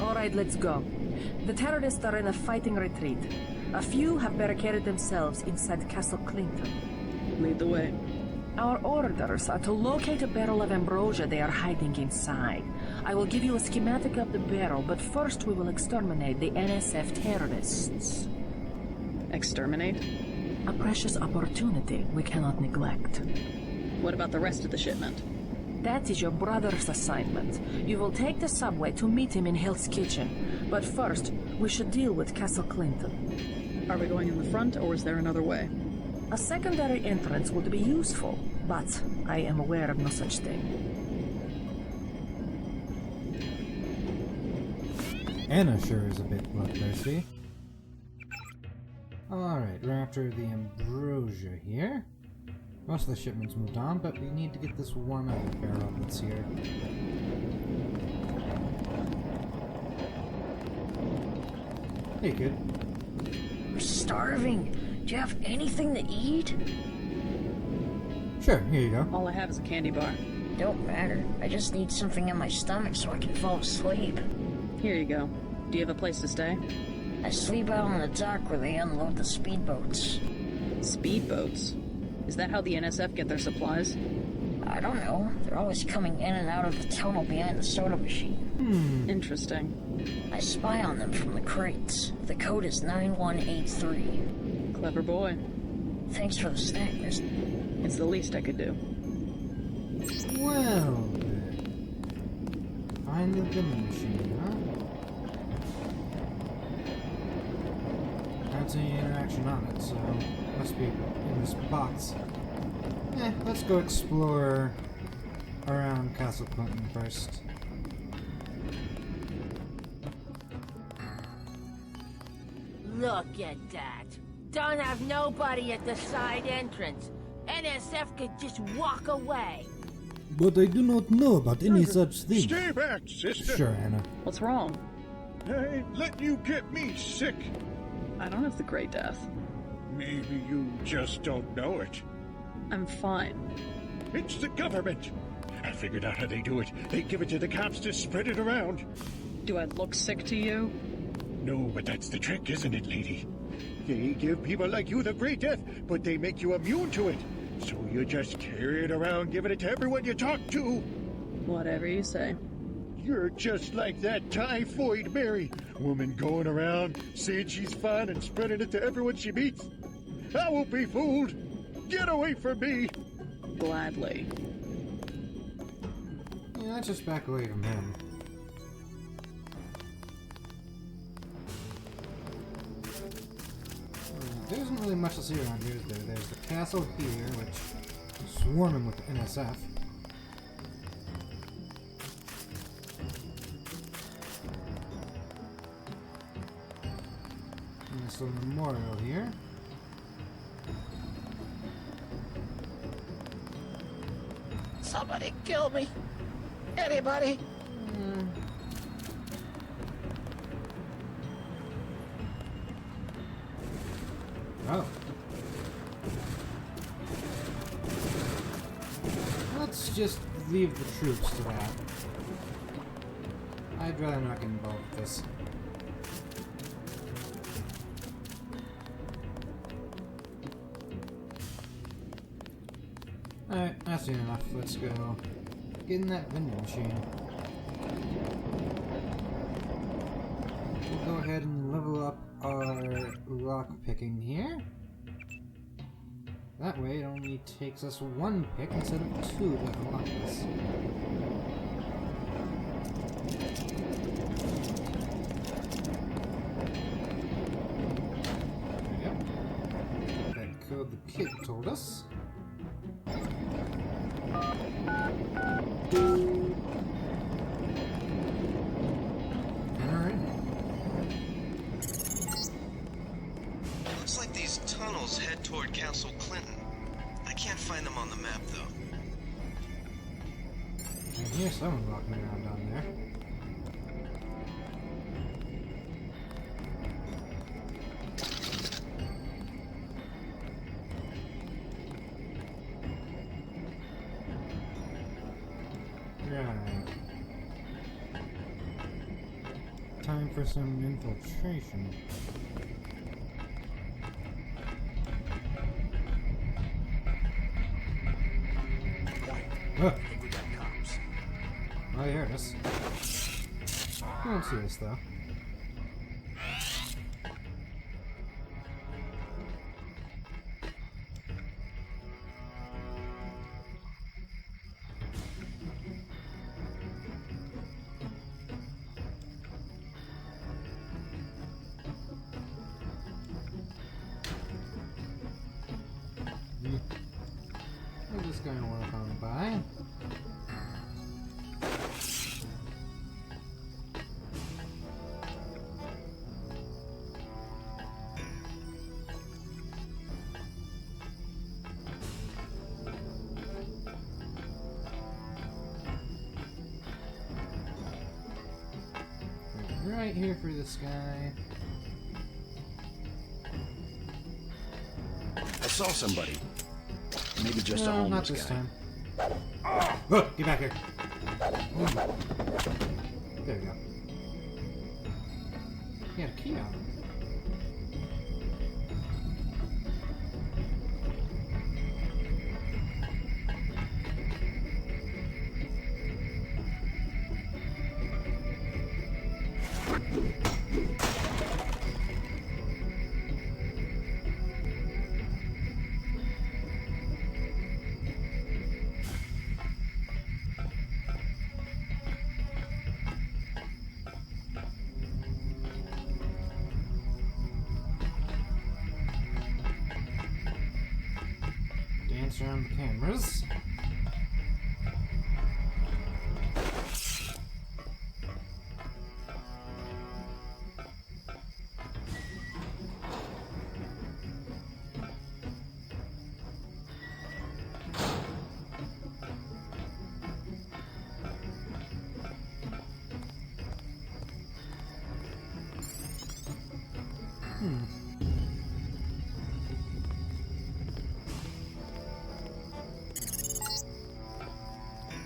Alright, let's go. The terrorists are in a fighting retreat. A few have barricaded themselves inside Castle Clinton. Lead the way. Our orders are to locate a barrel of ambrosia they are hiding inside. I will give you a schematic of the barrel, but first we will exterminate the NSF terrorists. Exterminate? A precious opportunity we cannot neglect. What about the rest of the shipment? That is your brother's assignment. You will take the subway to meet him in Hell's Kitchen. But first, we should deal with Castle Clinton. Are we going in the front, or is there another way? A secondary entrance would be useful, but I am aware of no such thing. Anna sure is a bit bloodthirsty. Alright, we're after the ambrosia here. Most of the shipments moved on, but we need to get this one other barrel that's here. Hey, kid. I'm starving. Do you have anything to eat? Sure, here you go. All I have is a candy bar. Don't matter. I just need something in my stomach so I can fall asleep. Here you go. Do you have a place to stay? I sleep out on the dock where they unload the speedboats. Speedboats? Is that how the NSF get their supplies? I don't know. They're always coming in and out of the tunnel behind the soda machine. Interesting. I spy on them from the crates. The code is 9183. Clever boy. Thanks for the snack, mister. It's the least I could do. Well, find the vending machine, huh? Can't see any interaction on it, so must be in this box. Let's go explore around Castle Clinton first. Look at that. Don't have nobody at the side entrance. NSF could just walk away. But I do not know about any such thing. Stay back, sister. Sure, Anna. What's wrong? I ain't letting you get me sick. I don't have the Great Death. Maybe you just don't know it. I'm fine. It's the government. I figured out how they do it. They give it to the cops to spread it around. Do I look sick to you? No, but that's the trick, isn't it, lady? They give people like you the Great Death, but they make you immune to it. So you just carry it around, giving it to everyone you talk to. Whatever you say. You're just like that typhoid Mary. Woman going around, saying she's fine and spreading it to everyone she meets. I won't be fooled. Get away from me. Gladly. Yeah, let's just back away from him. There isn't really much to see around here, is there? There's the castle here, which is swarming with NSF. And there's a memorial here. Somebody kill me. Anybody? Oh. Let's just leave the troops to that. I'd rather not get involved with this. Alright, that's seen enough. Let's go get in that vending machine. We'll go ahead and level up our lock picking here. That way it only takes us one pick instead of two to unlock this. There we go. That code the kid told us. Looks like these tunnels head toward Castle Clinton. I can't find them on the map, though. I hear someone walking around down there. Right. time for some infiltration. Oh, We got cops. oh, here it is. I don't see this though. I'm just going to work on by. Right here for this guy. I saw somebody. Maybe just a No, homeless not this guy. time. Oh, get back here. Ooh. There we go. He had a key on him. Dance around the cameras.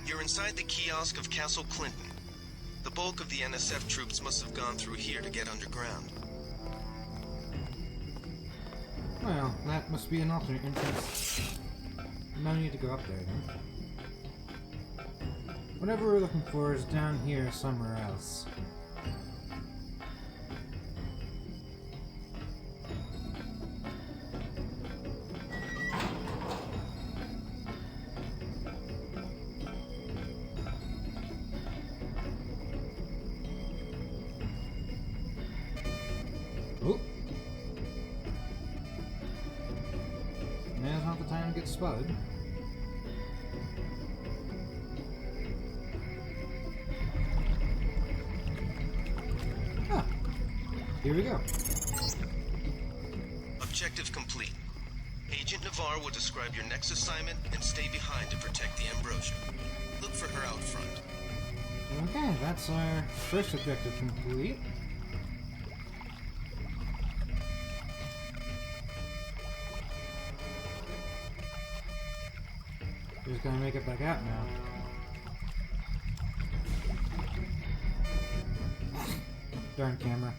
You're inside the kiosk of Castle Clinton. The bulk of the NSF troops must have gone through here to get underground. Well, that must be an alternate entrance. No need to go up there then. Whatever we're looking for is down here somewhere else. Oh! Now's not the time to get spotted. Ah! Here we go. Objective complete. Agent Navarre will describe your next assignment and stay behind to protect the Ambrosia. Look for her out front. Okay, that's our first objective complete. Just gonna make it back out now. Darn camera.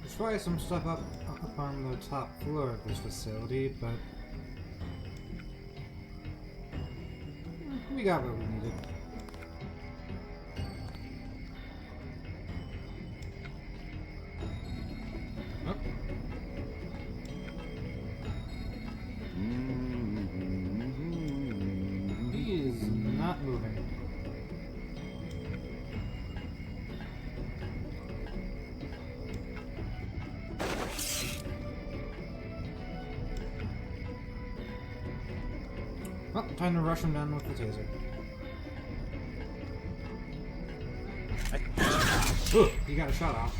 There's probably some stuff up on the top floor of this facility, but we got what we needed. Oh. He is not moving. Well, time to rush him down with the taser. Ooh, he got a shot off.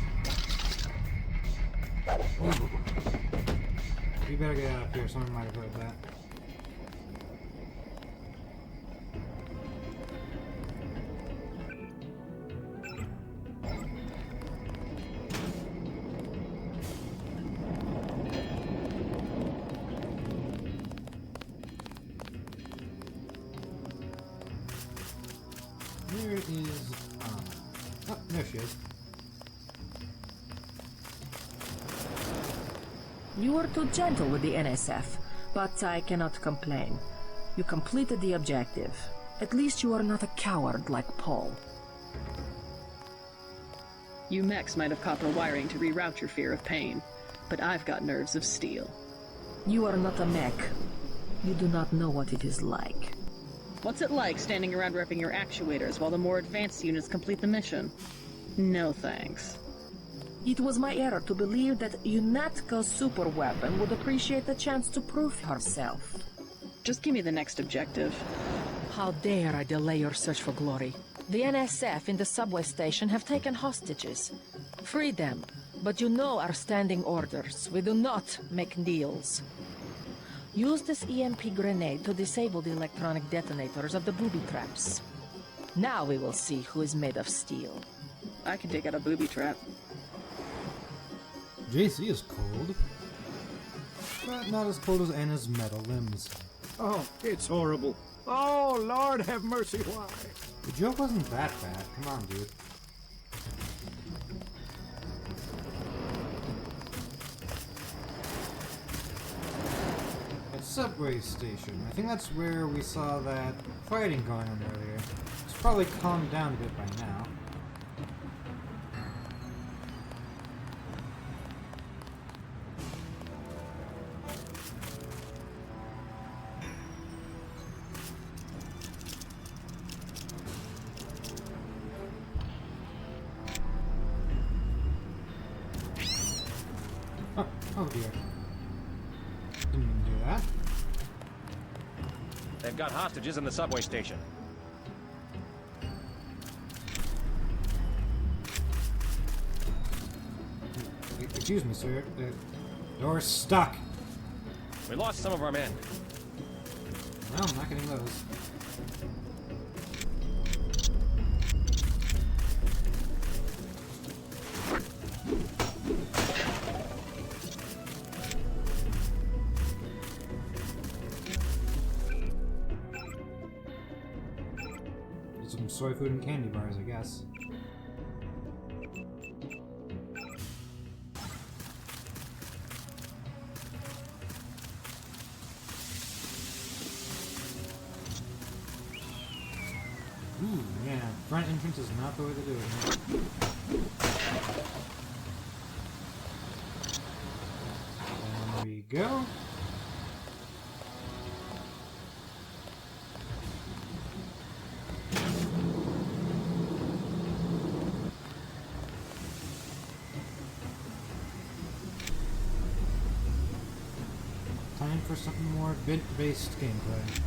We better get out of here, someone might have heard that. Where is... oh, there she is. You were too gentle with the NSF, but I cannot complain. You completed the objective. At least you are not a coward like Paul. You mechs might have copper wiring to reroute your fear of pain, but I've got nerves of steel. You are not a mech. You do not know what it is like. What's it like standing around repping your actuators while the more advanced units complete the mission? No thanks. It was my error to believe that UNATCO's superweapon would appreciate the chance to prove herself. Just give me the next objective. How dare I delay your search for glory? The NSF in the subway station have taken hostages. Free them, but you know our standing orders. We do not make deals. Use this EMP grenade to disable the electronic detonators of the booby traps. Now we will see who is made of steel. I can take out a booby trap. JC is cold, but not as cold as Anna's metal limbs. Oh, it's horrible. Oh, Lord have mercy, why? The joke wasn't that bad. Come on, dude. A subway station. I think that's where we saw that fighting going on earlier. It's probably calmed down a bit by now. Oh dear. Didn't mean to do that. They've got hostages in the subway station. Excuse me, sir. The door's stuck. We lost some of our men. No, I'm not getting those. Some soy food and candy bars, I guess. Ooh, yeah, front entrance is not the way to do it. There we go. Time for something more bit-based gameplay.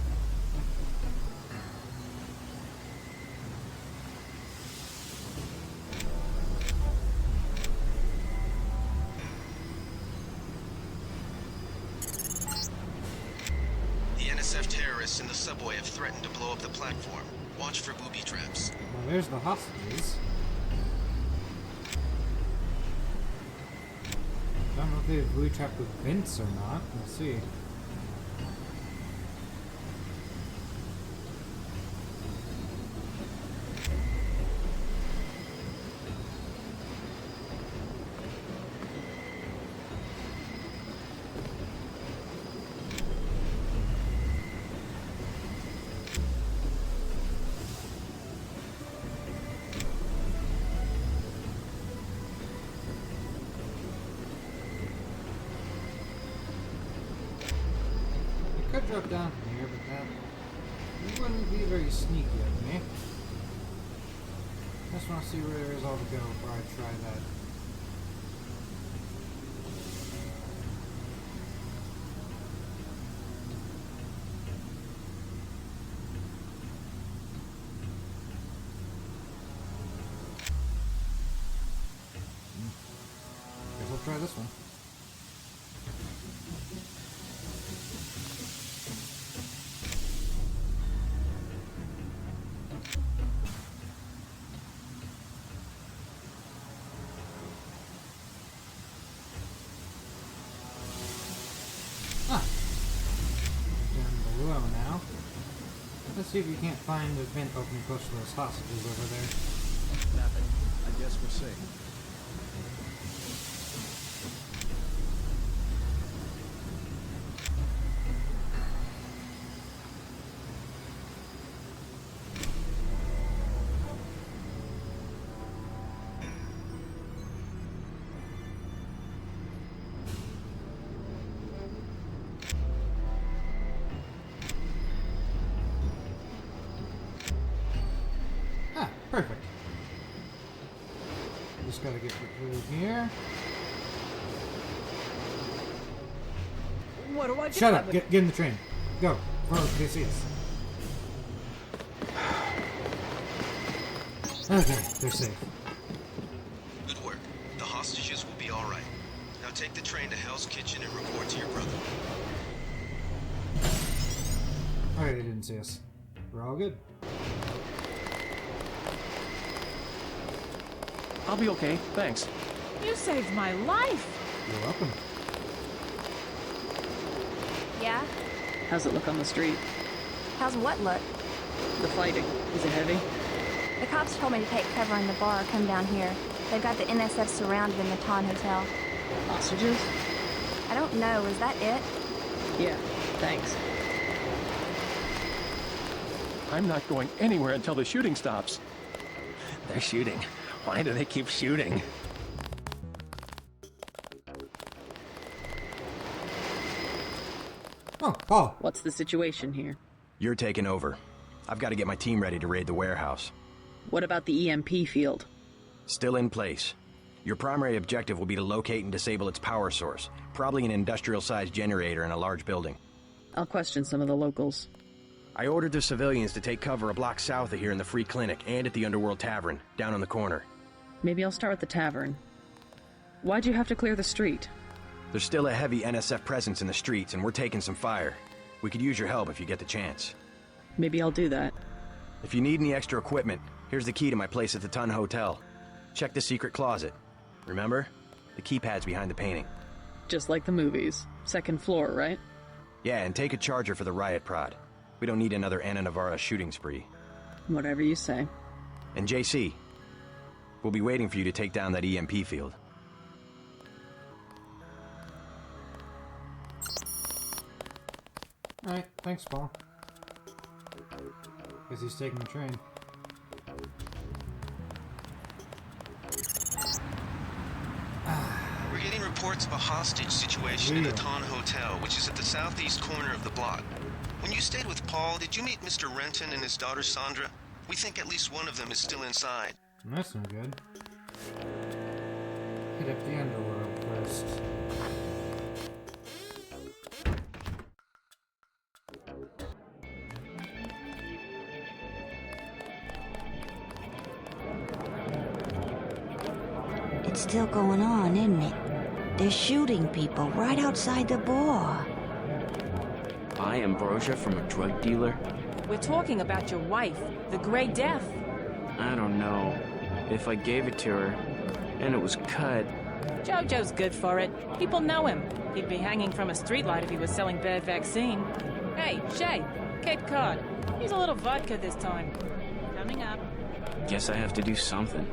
The NSF terrorists in the subway have threatened to blow up the platform. Watch for booby traps. Well, there's the hostages. I don't know if they've booby trapped with Vince or not. We'll see. Could drop down from here, but that wouldn't be very sneaky of me. Just want to see where there is all to go before I try that. Guess I'll try this one. Down below now. Let's see if you can't find a vent opening close to those hostages over there. Nothing. I guess we're safe. Perfect. Just gotta get through here. What do I do? Shut up! Get in the train. Go. Before they see us. Okay, they're safe. Good work. The hostages will be all right. Now take the train to Hell's Kitchen and report to your brother. Alright, they didn't see us. We're all good. I'll be okay, thanks. You saved my life! You're welcome. Yeah? How's it look on the street? How's what look? The fighting. Is it heavy? The cops told me to take cover in the bar or come down here. They've got the NSF surrounded in the Ton Hotel. Hostages? I don't know. Is that it? Yeah, thanks. I'm not going anywhere until the shooting stops. They're shooting. Why do they keep shooting? Oh, Paul. What's the situation here? You're taking over. I've got to get my team ready to raid the warehouse. What about the EMP field? Still in place. Your primary objective will be to locate and disable its power source, probably an industrial-sized generator in a large building. I'll question some of the locals. I ordered the civilians to take cover a block south of here in the Free Clinic and at the Underworld Tavern, down on the corner. Maybe I'll start with the tavern. Why'd you have to clear the street? There's still a heavy NSF presence in the streets, and we're taking some fire. We could use your help if you get the chance. Maybe I'll do that. If you need any extra equipment, here's the key to my place at the Ton Hotel. Check the secret closet. Remember? The keypad's behind the painting. Just like the movies. Second floor, right? Yeah, and take a charger for the riot prod. We don't need another Anna Navarra shooting spree. Whatever you say. And JC, we'll be waiting for you to take down that EMP field. Alright, thanks, Paul. Guess he's taking the train. We're getting reports of a hostage situation in the Ton Hotel, which is at the southeast corner of the block. When you stayed with Paul, did you meet Mr. Renton and his daughter Sandra? We think at least one of them is still inside. That's no good. Hit up the underworld first. It's still going on, isn't it? They're shooting people right outside the bar. Buy ambrosia from a drug dealer? We're talking about your wife, the Grey Death. I don't know. If I gave it to her, and it was cut... Jojo's good for it. People know him. He'd be hanging from a streetlight if he was selling bad vaccine. Hey, Shay, Cape Cod. He's a little vodka this time. Coming up. Guess I have to do something.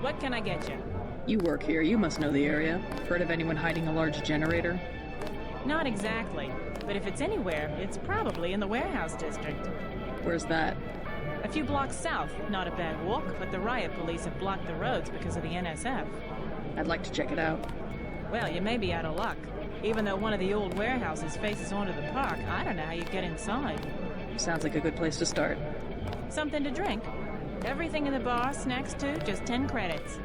What can I get you? You work here, you must know the area. Heard of anyone hiding a large generator? Not exactly, but if it's anywhere, it's probably in the warehouse district. Where's that? A few blocks south. Not a bad walk, but the riot police have blocked the roads because of the NSF. I'd like to check it out. Well, you may be out of luck. Even though one of the old warehouses faces onto the park, I don't know how you get inside. Sounds like a good place to start. Something to drink? Everything in the bar, snacks too, just 10 credits.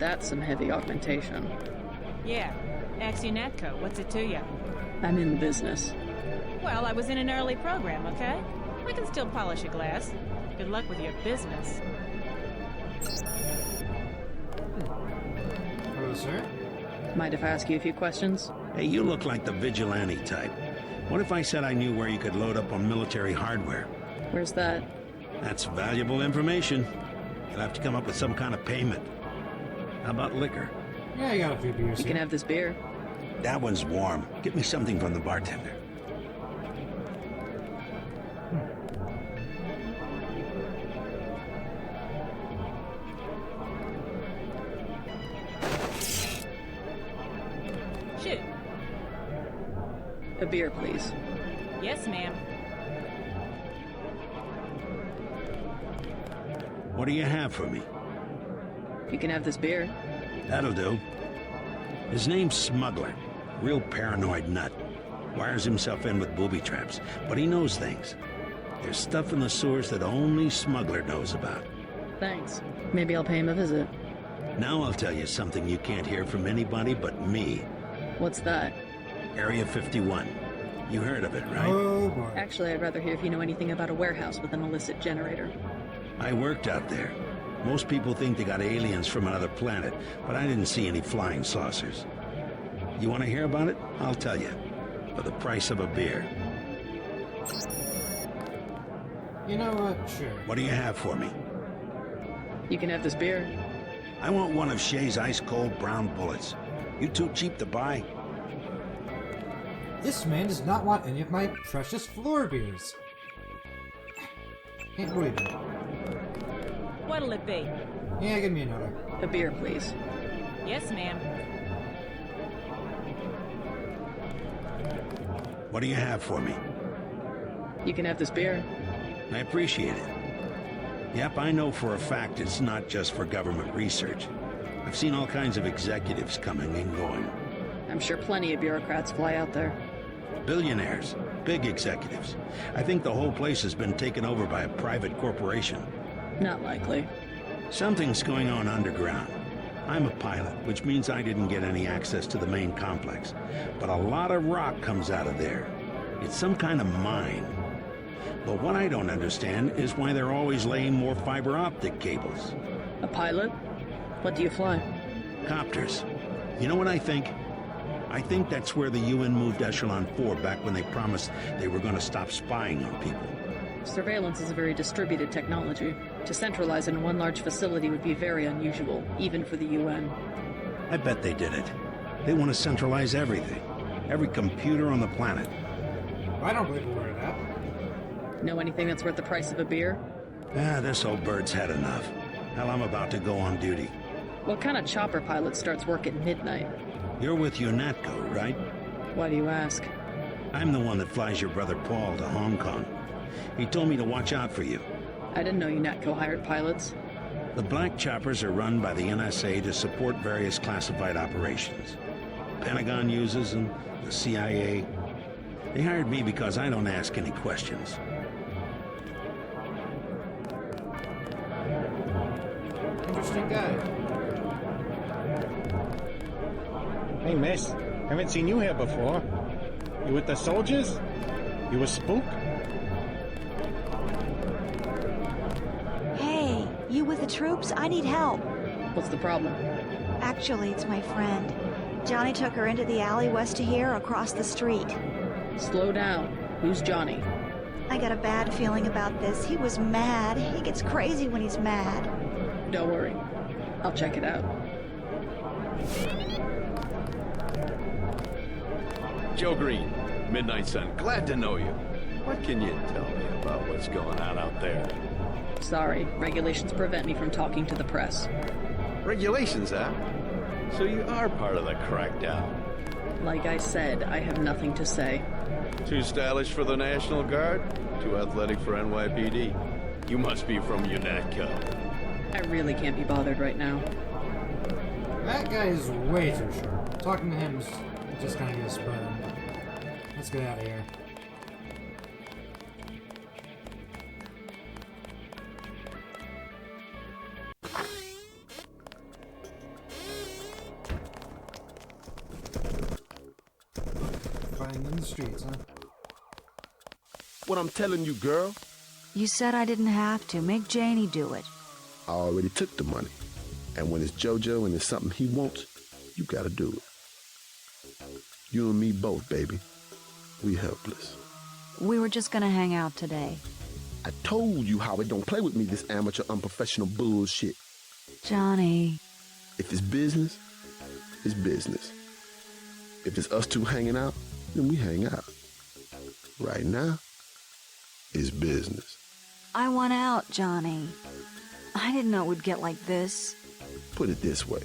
That's some heavy augmentation. Yeah. Axionetco, what's it to you? I'm in the business. Well, I was in an early program, okay? We can still polish a glass. Good luck with your business. Hello, sir. Mind if I ask you a few questions? Hey, you look like the vigilante type. What if I said I knew where you could load up on military hardware? Where's that? That's valuable information. You'll have to come up with some kind of payment. How about liquor? Yeah, I got a few beers You here. can have this beer. That one's warm. Get me something from the bartender. Shoot. A beer, please. Yes, ma'am. What do you have for me? You can have this beer. That'll do. His name's Smuggler. Real paranoid nut. Wires himself in with booby traps, but he knows things. There's stuff in the sewers that only Smuggler knows about. Thanks. Maybe I'll pay him a visit. Now I'll tell you something you can't hear from anybody but me. What's that? Area 51. You heard of it, right? Oh, boy. Actually, I'd rather hear if you know anything about a warehouse with an illicit generator. I worked out there. Most people think they got aliens from another planet, but I didn't see any flying saucers. You want to hear about it? I'll tell you. For the price of a beer. You know what? Sure. What do you have for me? You can have this beer. I want one of Shay's ice-cold brown bullets. You too cheap to buy? This man does not want any of my precious floor beers. Can't believe it. What'll it be? Yeah, give me another. A beer, please. Yes, ma'am. What do you have for me? You can have this beer. I appreciate it. Yep, I know for a fact it's not just for government research. I've seen all kinds of executives coming and going. I'm sure plenty of bureaucrats fly out there. Billionaires, big executives. I think the whole place has been taken over by a private corporation. Not likely. Something's going on underground. I'm a pilot, which means I didn't get any access to the main complex. But a lot of rock comes out of there. It's some kind of mine. But what I don't understand is why they're always laying more fiber optic cables. A pilot? What do you fly? Copters. You know what I think? I think that's where the UN moved Echelon 4 back when they promised they were going to stop spying on people. Surveillance is a very distributed technology. To centralize it in one large facility would be very unusual, even for the UN. I bet they did it. They want to centralize everything. Every computer on the planet. I don't believe a word of that. Know anything that's worth the price of a beer? This old bird's had enough. Hell, I'm about to go on duty. What kind of chopper pilot starts work at midnight? You're with UNATCO, right? Why do you ask? I'm the one that flies your brother Paul to Hong Kong. He told me to watch out for you. I didn't know UNATCO hired pilots. The black choppers are run by the NSA to support various classified operations. Pentagon uses them, the CIA. They hired me because I don't ask any questions. Interesting guy. Hey, miss. Haven't seen you here before. You with the soldiers? You a spook? Hey, you with the troops? I need help. What's the problem? Actually, it's my friend. Johnny took her into the alley west of here, across the street. Slow down. Who's Johnny? I got a bad feeling about this. He was mad. He gets crazy when he's mad. Don't worry. I'll check it out. Joe Green, Midnight Sun. Glad to know you. What can you tell me about what's going on out there? Sorry, regulations prevent me from talking to the press. Regulations, huh? So you are part of the crackdown. Like I said, I have nothing to say. Too stylish for the National Guard? Too athletic for NYPD? You must be from UNATCO. I really can't be bothered right now. That guy is way too short. Talking to him is just gonna get spurned. Let's get out of here. Fighting in the streets, huh? What I'm telling you, girl, You said I didn't have to. Make Janie do it. I already took the money. And when it's JoJo and it's something he wants, you gotta do it. You and me both, baby. We helpless. We were just gonna hang out today. I told you how it don't play with me, this amateur, unprofessional bullshit. Johnny. If it's business, it's business. If it's us two hanging out, then we hang out. Right now, it's business. I want out, Johnny. I didn't know it would get like this. Put it this way.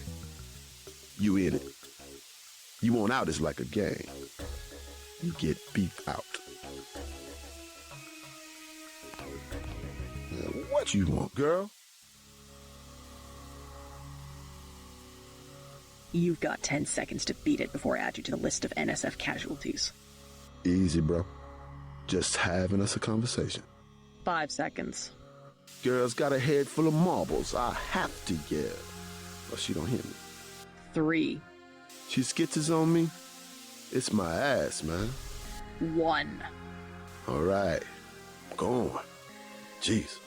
You in it. You want out is like a game. You get beat out. Now, what you want, girl? You've got 10 seconds to beat it before I add you to the list of NSF casualties. Easy, bro. Just having us a conversation. 5 seconds. Girl's got a head full of marbles. I have to yell. But she don't hear me. 3. She skitters on me. It's my ass, man. 1. All right. Go on. Jesus.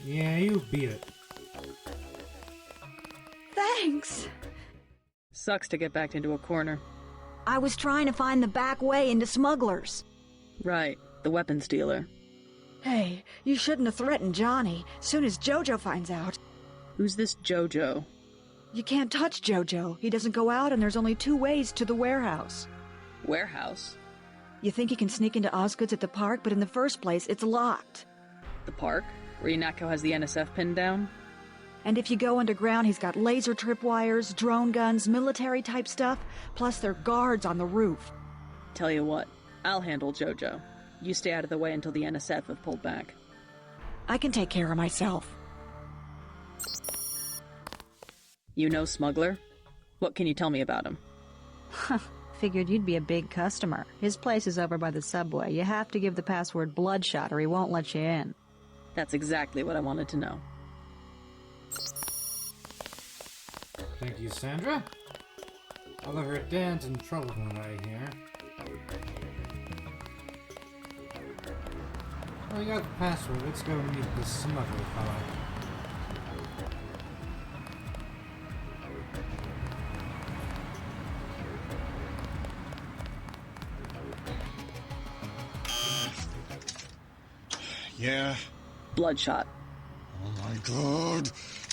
Yeah, you beat it. Thanks. Sucks to get backed into a corner. I was trying to find the back way into smugglers. Right, the weapons dealer. Hey, you shouldn't have threatened Johnny. Soon as JoJo finds out. Who's this JoJo? You can't touch JoJo. He doesn't go out, and there's only 2 ways to the warehouse. Warehouse? You think he can sneak into Osgood's at the park, but in the first place, it's locked. The park? Where Yanako has the NSF pinned down? And if you go underground, he's got laser tripwires, drone guns, military-type stuff, plus there are guards on the roof. Tell you what, I'll handle JoJo. You stay out of the way until the NSF have pulled back. I can take care of myself. You know Smuggler? What can you tell me about him? Figured you'd be a big customer. His place is over by the subway. You have to give the password Bloodshot or he won't let you in. That's exactly what I wanted to know. Thank you, Sandra. Oliver Denton in trouble from what I hear. Well, you got the password. Let's go meet the smuggler fella. Yeah? Bloodshot. Oh my god.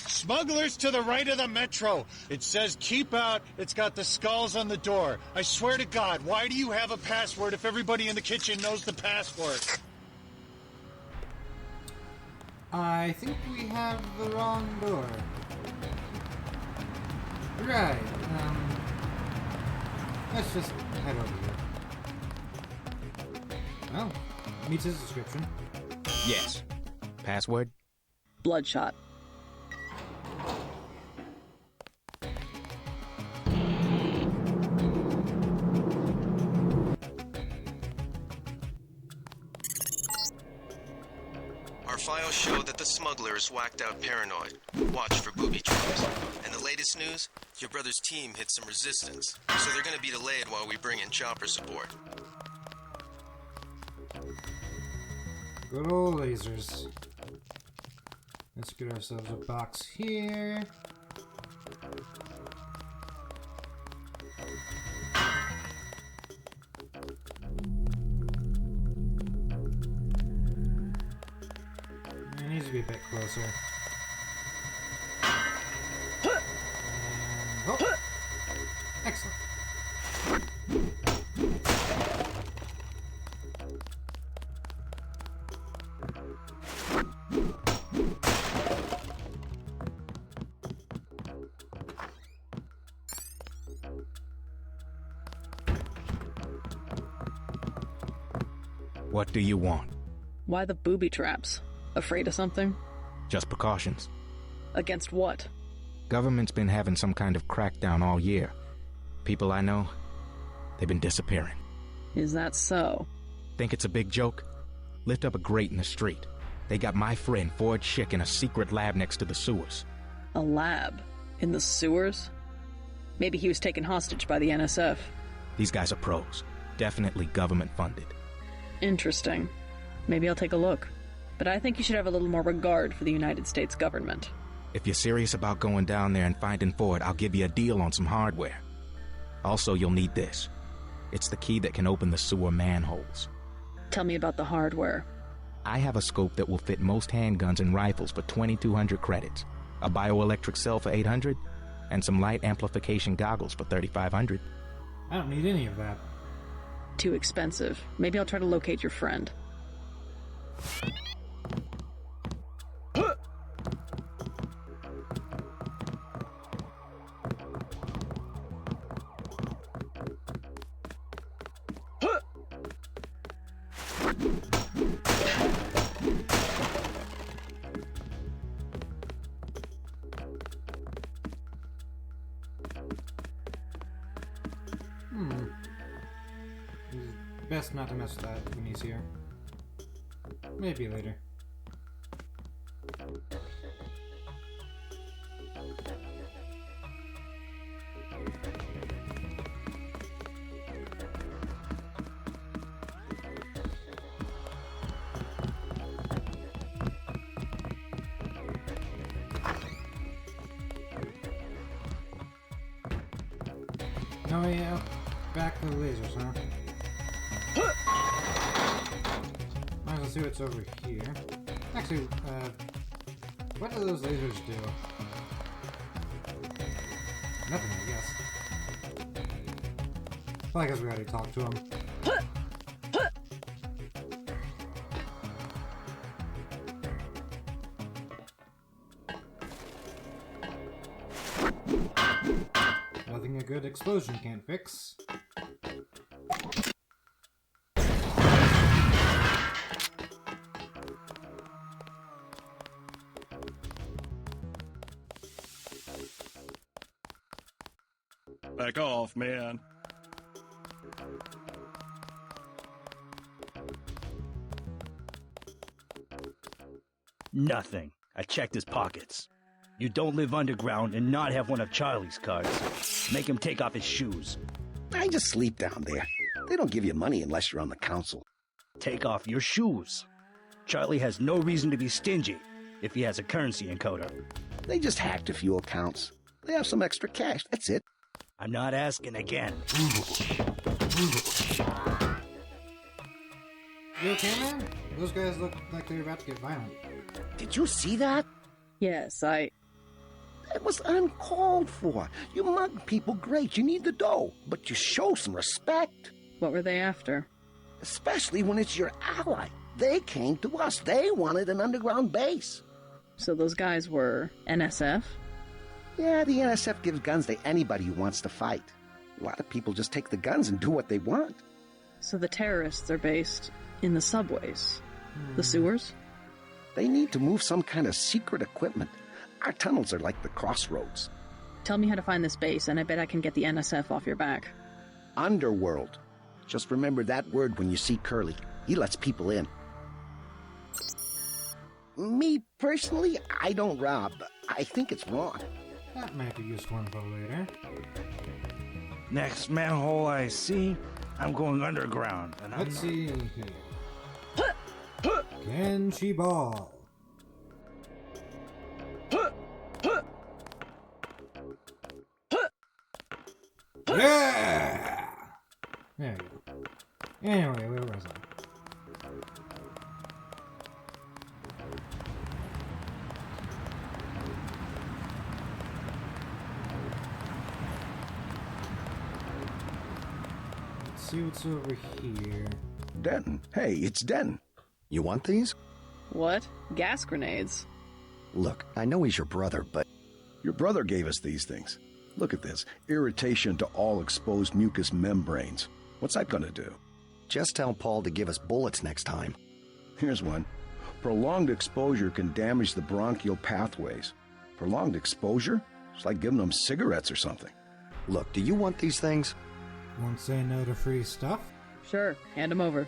Smugglers to the right of the metro. It says keep out. It's got the skulls on the door. I swear to God, why do you have a password if everybody in the kitchen knows the password? I think we have the wrong door. Right, let's just head over here. Well, meets his description. Yes. Password? Bloodshot. Our files show that the smuggler is whacked out paranoid. Watch for booby traps. And the latest news? Your brother's team hit some resistance, so they're gonna be delayed while we bring in chopper support. Good old lasers. Let's get ourselves a box here. It needs to be a bit closer. And, oh. Excellent. What do you want? Why the booby traps? Afraid of something? Just precautions. Against what? Government's been having some kind of crackdown all year. People I know, they've been disappearing. Is that so? Think it's a big joke? Lift up a grate in the street. They got my friend Ford Schick in a secret lab next to the sewers. A lab? In the sewers? Maybe he was taken hostage by the NSF. These guys are pros. Definitely government funded. Interesting. Maybe I'll take a look. But I think you should have a little more regard for the United States government. If you're serious about going down there and finding Ford, I'll give you a deal on some hardware. Also, you'll need this. It's the key that can open the sewer manholes. Tell me about the hardware. I have a scope that will fit most handguns and rifles for 2,200 credits, a bioelectric cell for 800, and some light amplification goggles for 3,500. I don't need any of that. Too expensive. Maybe I'll try to locate your friend. Best not to mess with that when he's here. Maybe later. No way out. Back to the lasers, huh? Might as well see what's over here. Actually, what do those lasers do? Nothing, I guess. Probably because we already talked to him. Nothing a good explosion can't fix. Back off, man. Nothing. I checked his pockets. You don't live underground and not have one of Charlie's cards. Make him take off his shoes. I just sleep down there. They don't give you money unless you're on the council. Take off your shoes. Charlie has no reason to be stingy if he has a currency encoder. They just hacked a few accounts. They have some extra cash, that's it. I'm not asking again. You okay, man? Those guys look like they're about to get violent. Did you see that? Yes, It was uncalled for. You mug people, great. You need the dough. But you show some respect. What were they after? Especially when it's your ally. They came to us. They wanted an underground base. So those guys were NSF? Yeah, the NSF gives guns to anybody who wants to fight. A lot of people just take the guns and do what they want. So the terrorists are based in the subways? The sewers? They need to move some kind of secret equipment. Our tunnels are like the crossroads. Tell me how to find this base, and I bet I can get the NSF off your back. Underworld. Just remember that word when you see Curly. He lets people in. Me, personally, I don't rob. I think it's wrong. That might be useful info later. Next manhole I see, I'm going underground. And Let's see here. Can she ball? Yeah! There you go. Anyway, where was I? Let's see what's over here. Denton. Hey, it's Denton. You want these? What? Gas grenades? Look, I know he's your brother, but... Your brother gave us these things. Look at this. Irritation to all exposed mucous membranes. What's that gonna do? Just tell Paul to give us bullets next time. Here's one. Prolonged exposure can damage the bronchial pathways. Prolonged exposure? It's like giving them cigarettes or something. Look, do you want these things? Won't say no to free stuff. Sure, hand them over.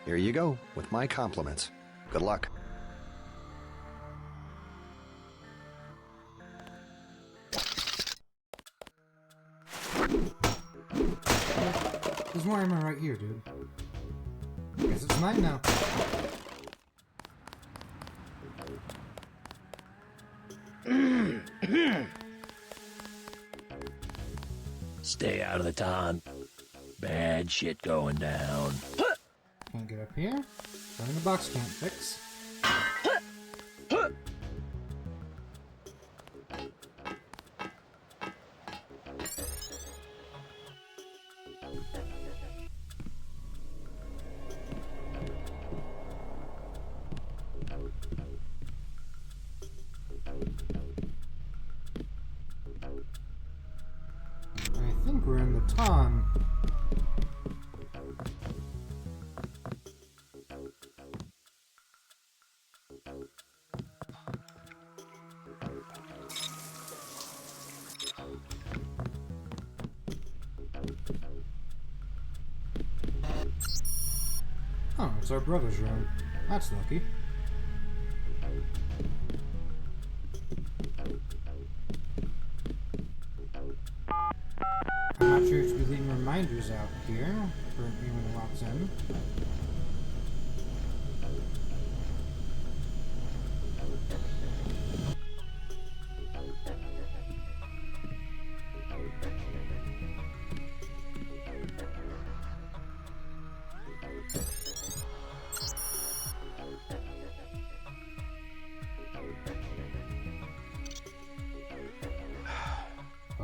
Here you go, with my compliments. Good luck. There's more ammo right here, dude. Guess it's mine now. Stay out of the ton. Bad shit going down. Can't get up here. Running the box can't fix. I think we're in the ton. Oh, it's our brother's room. That's lucky. I'm not sure if we leaving reminders out here for anyone who walks in.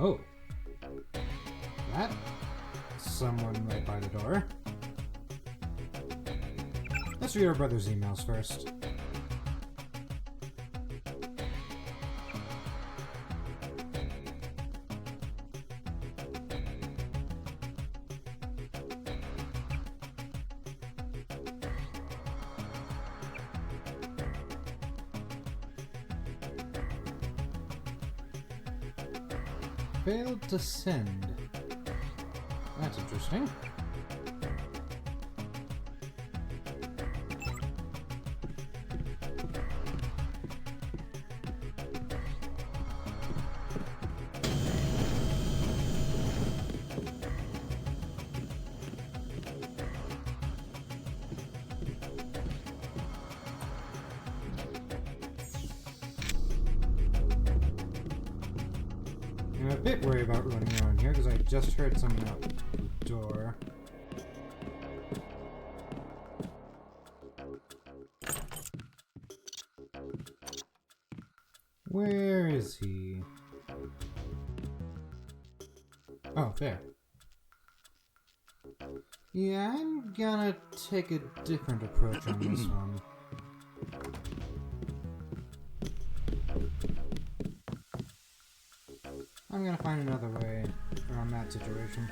Oh. That? Someone right by the door. Let's read our brother's emails first. Failed to send. That's interesting. I'm a bit worried about running around here because I just heard someone out the door. Where is he? Oh, there. Yeah, I'm gonna take a different approach on this one. I'm gonna find another way around that situation.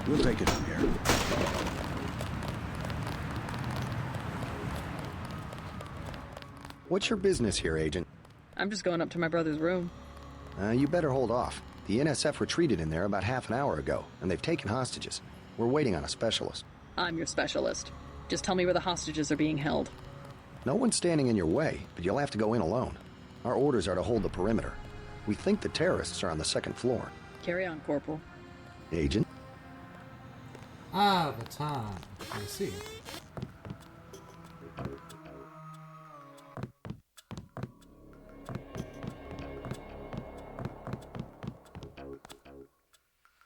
We'll take it from here. What's your business here, Agent? I'm just going up to my brother's room. You better hold off. The NSF retreated in there about half an hour ago, and they've taken hostages. We're waiting on a specialist. I'm your specialist. Just tell me where the hostages are being held. No one's standing in your way, but you'll have to go in alone. Our orders are to hold the perimeter. We think the terrorists are on the second floor. Carry on, Corporal. Agent? Ah, the time. I see.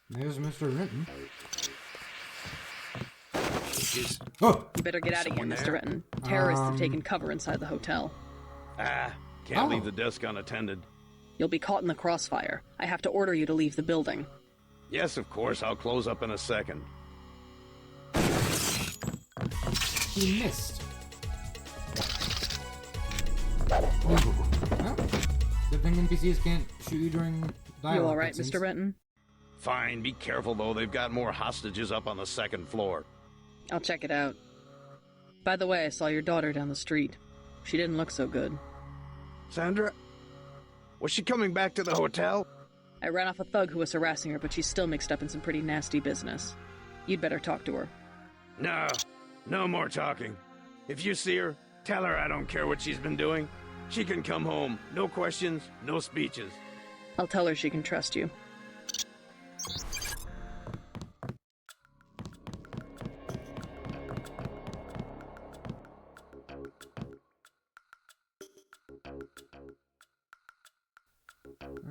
There's Mr. Renton. Oh! You better get out of here, Mr. Renton. Terrorists have taken cover inside the hotel. Can't leave the desk unattended. You'll be caught in the crossfire. I have to order you to leave the building. Yes, of course. I'll close up in a second. He missed. Oh. Well, good thing NPCs can't shoot you during dialogue. You alright, cutscenes. Mr. Renton? Fine. Be careful, though. They've got more hostages up on the second floor. I'll check it out. By the way, I saw your daughter down the street. She didn't look so good. Sandra? Was she coming back to the hotel? I ran off a thug who was harassing her, but she's still mixed up in some pretty nasty business. You'd better talk to her. No, no more talking. If you see her, tell her I don't care what she's been doing. She can come home. No questions, no speeches. I'll tell her she can trust you.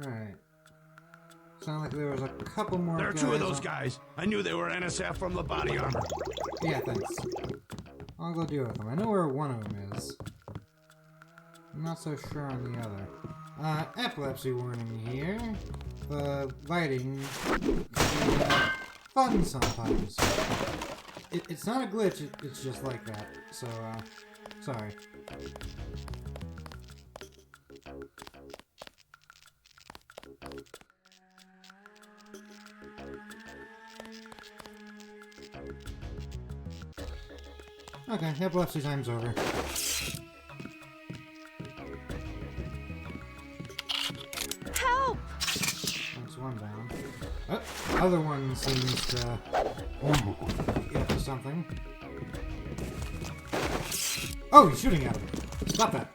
Alright. Sound like there was a couple more There are guys two of those on- guys. I knew they were NSF from the body armor. Yeah, thanks. I'll go deal with them. I know where one of them is. I'm not so sure on the other. Epilepsy warning here. The lighting can be fun sometimes. It's not a glitch, it's just like that. So, sorry. Okay, epilepsy time's over. Help! That's one down. Oh, other one seems to be up to something. Oh, he's shooting at him. Stop that.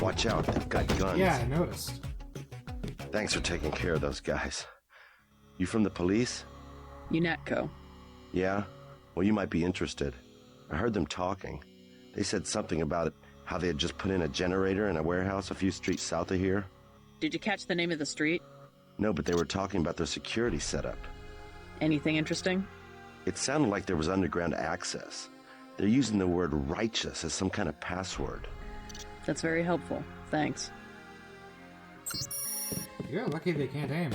Watch out, they've got guns. Yeah, I noticed. Thanks for taking care of those guys. You from the police? UNATCO. Yeah? Well, you might be interested. I heard them talking. They said something about how they had just put in a generator in a warehouse a few streets south of here. Did you catch the name of the street? No, but they were talking about their security setup. Anything interesting? It sounded like there was underground access. They're using the word righteous as some kind of password. That's very helpful. Thanks. You're lucky they can't aim.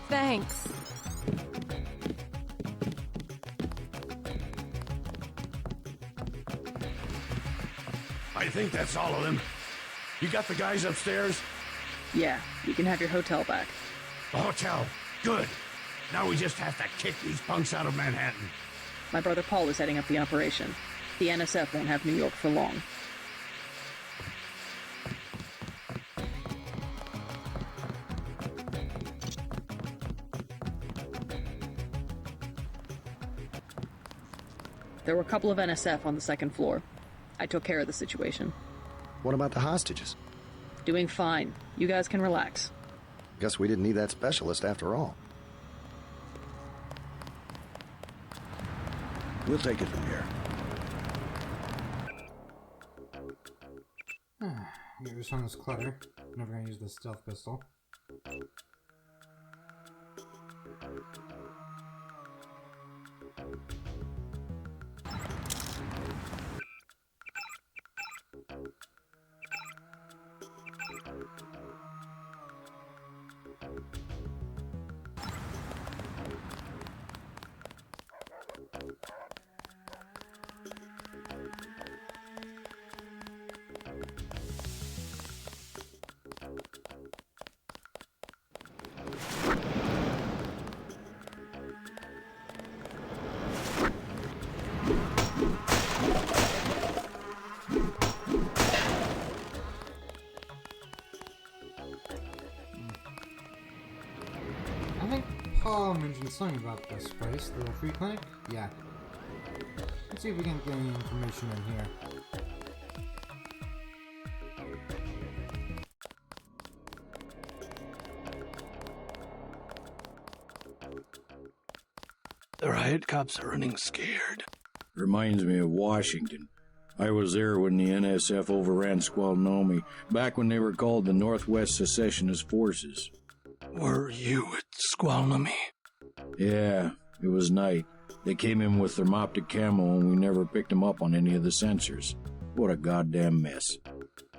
Thanks. I think that's all of them. You got the guys upstairs? Yeah, you can have your hotel back. The hotel. Good. Now we just have to kick these punks out of Manhattan. My brother Paul is heading up the operation. The NSF won't have New York for long. There were a couple of NSF on the second floor. I took care of the situation. What about the hostages? Doing fine. You guys can relax. Guess we didn't need that specialist after all. We'll take it from here. Get rid of this clutter. Never gonna use the stealth pistol. I think Paul mentioned something about this place, the free clinic? Yeah. Let's see if we can get any information in here. The riot cops are running scared. Reminds me of Washington. I was there when the NSF overran Squalnomi, back when they were called the Northwest Secessionist Forces. Were you at Squalnomi? Yeah, it was night. They came in with thermoptic camo and we never picked them up on any of the sensors. What a goddamn mess.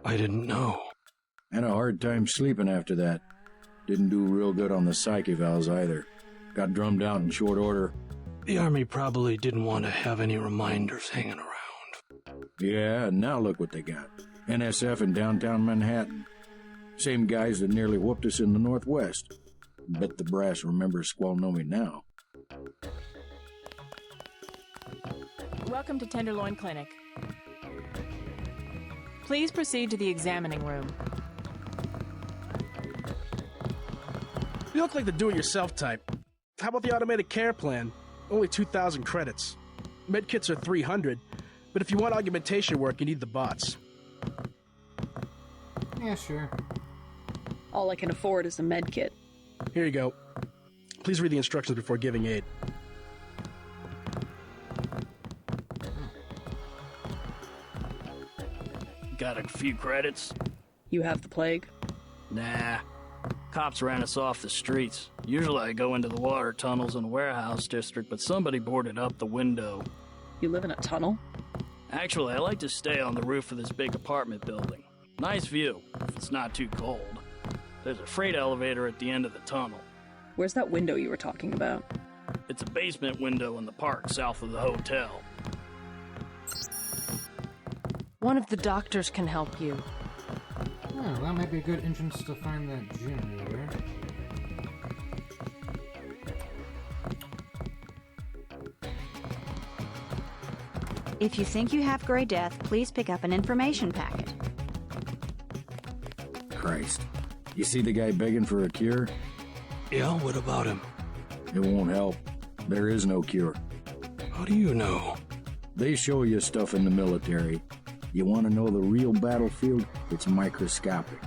I didn't know. Had a hard time sleeping after that. Didn't do real good on the psych evals either. Got drummed out in short order. The Army probably didn't want to have any reminders hanging around. Yeah, and now look what they got. NSF in downtown Manhattan. Same guys that nearly whooped us in the Northwest. Bet the brass remembers Squalnomi now. Welcome to Tenderloin Clinic. Please proceed to the examining room. You look like the do-it-yourself type. How about the automated care plan? Only 2,000 credits. Medkits are 300, but if you want augmentation work, you need the bots. Yeah, sure. All I can afford is a med kit. Here you go. Please read the instructions before giving aid. Got a few credits? You have the plague? Nah. Cops ran us off the streets. Usually I go into the water tunnels in the warehouse district, but somebody boarded up the window. You live in a tunnel? Actually, I like to stay on the roof of this big apartment building. Nice view, if it's not too cold. There's a freight elevator at the end of the tunnel. Where's that window you were talking about? It's a basement window in the park south of the hotel. One of the doctors can help you. Oh, that might be a good entrance to find that generator. If you think you have Gray Death, please pick up an information packet. Christ. You see the guy begging for a cure? Yeah, what about him? It won't help. There is no cure. How do you know? They show you stuff in the military. You want to know the real battlefield? It's microscopic.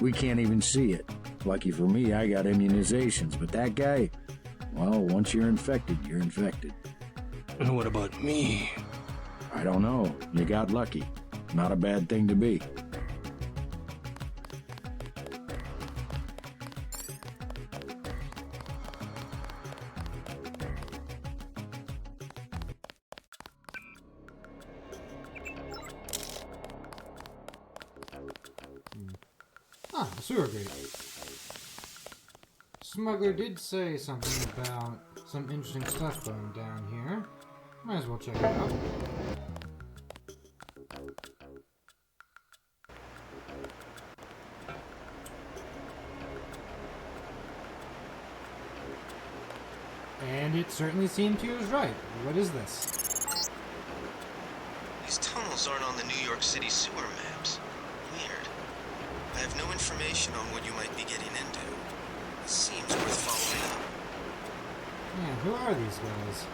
We can't even see it. Lucky for me, I got immunizations, but that guy, well, once you're infected, you're infected. And what about me? I don't know. You got lucky. Not a bad thing to be. Ah, the sewer grate. Smuggler did say something about some interesting stuff going down here. Might as well check it out. And it certainly seemed he was right. What is this? These tunnels aren't on the New York City sewer maps. Weird. I have no information on what you might be getting into. It seems worth following up. Yeah, who are these guys?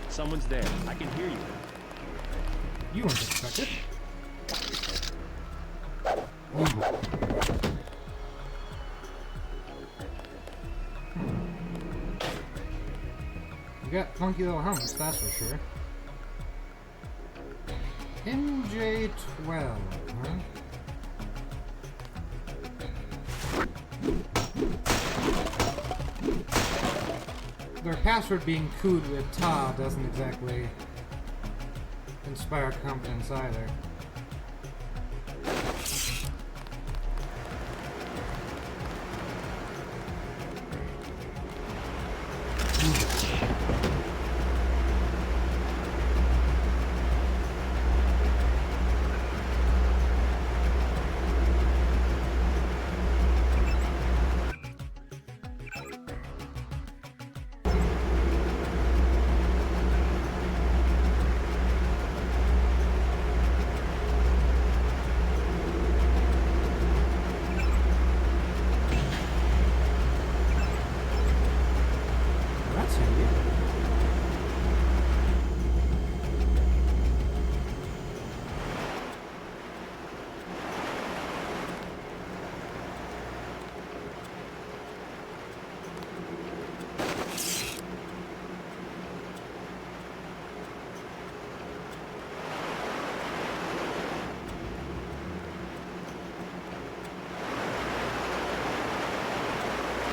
Someone's there. I can hear you. You weren't expected. You got funky little helmets, that's for sure. MJ12, huh? Their password being cooed with Ta doesn't exactly inspire confidence either.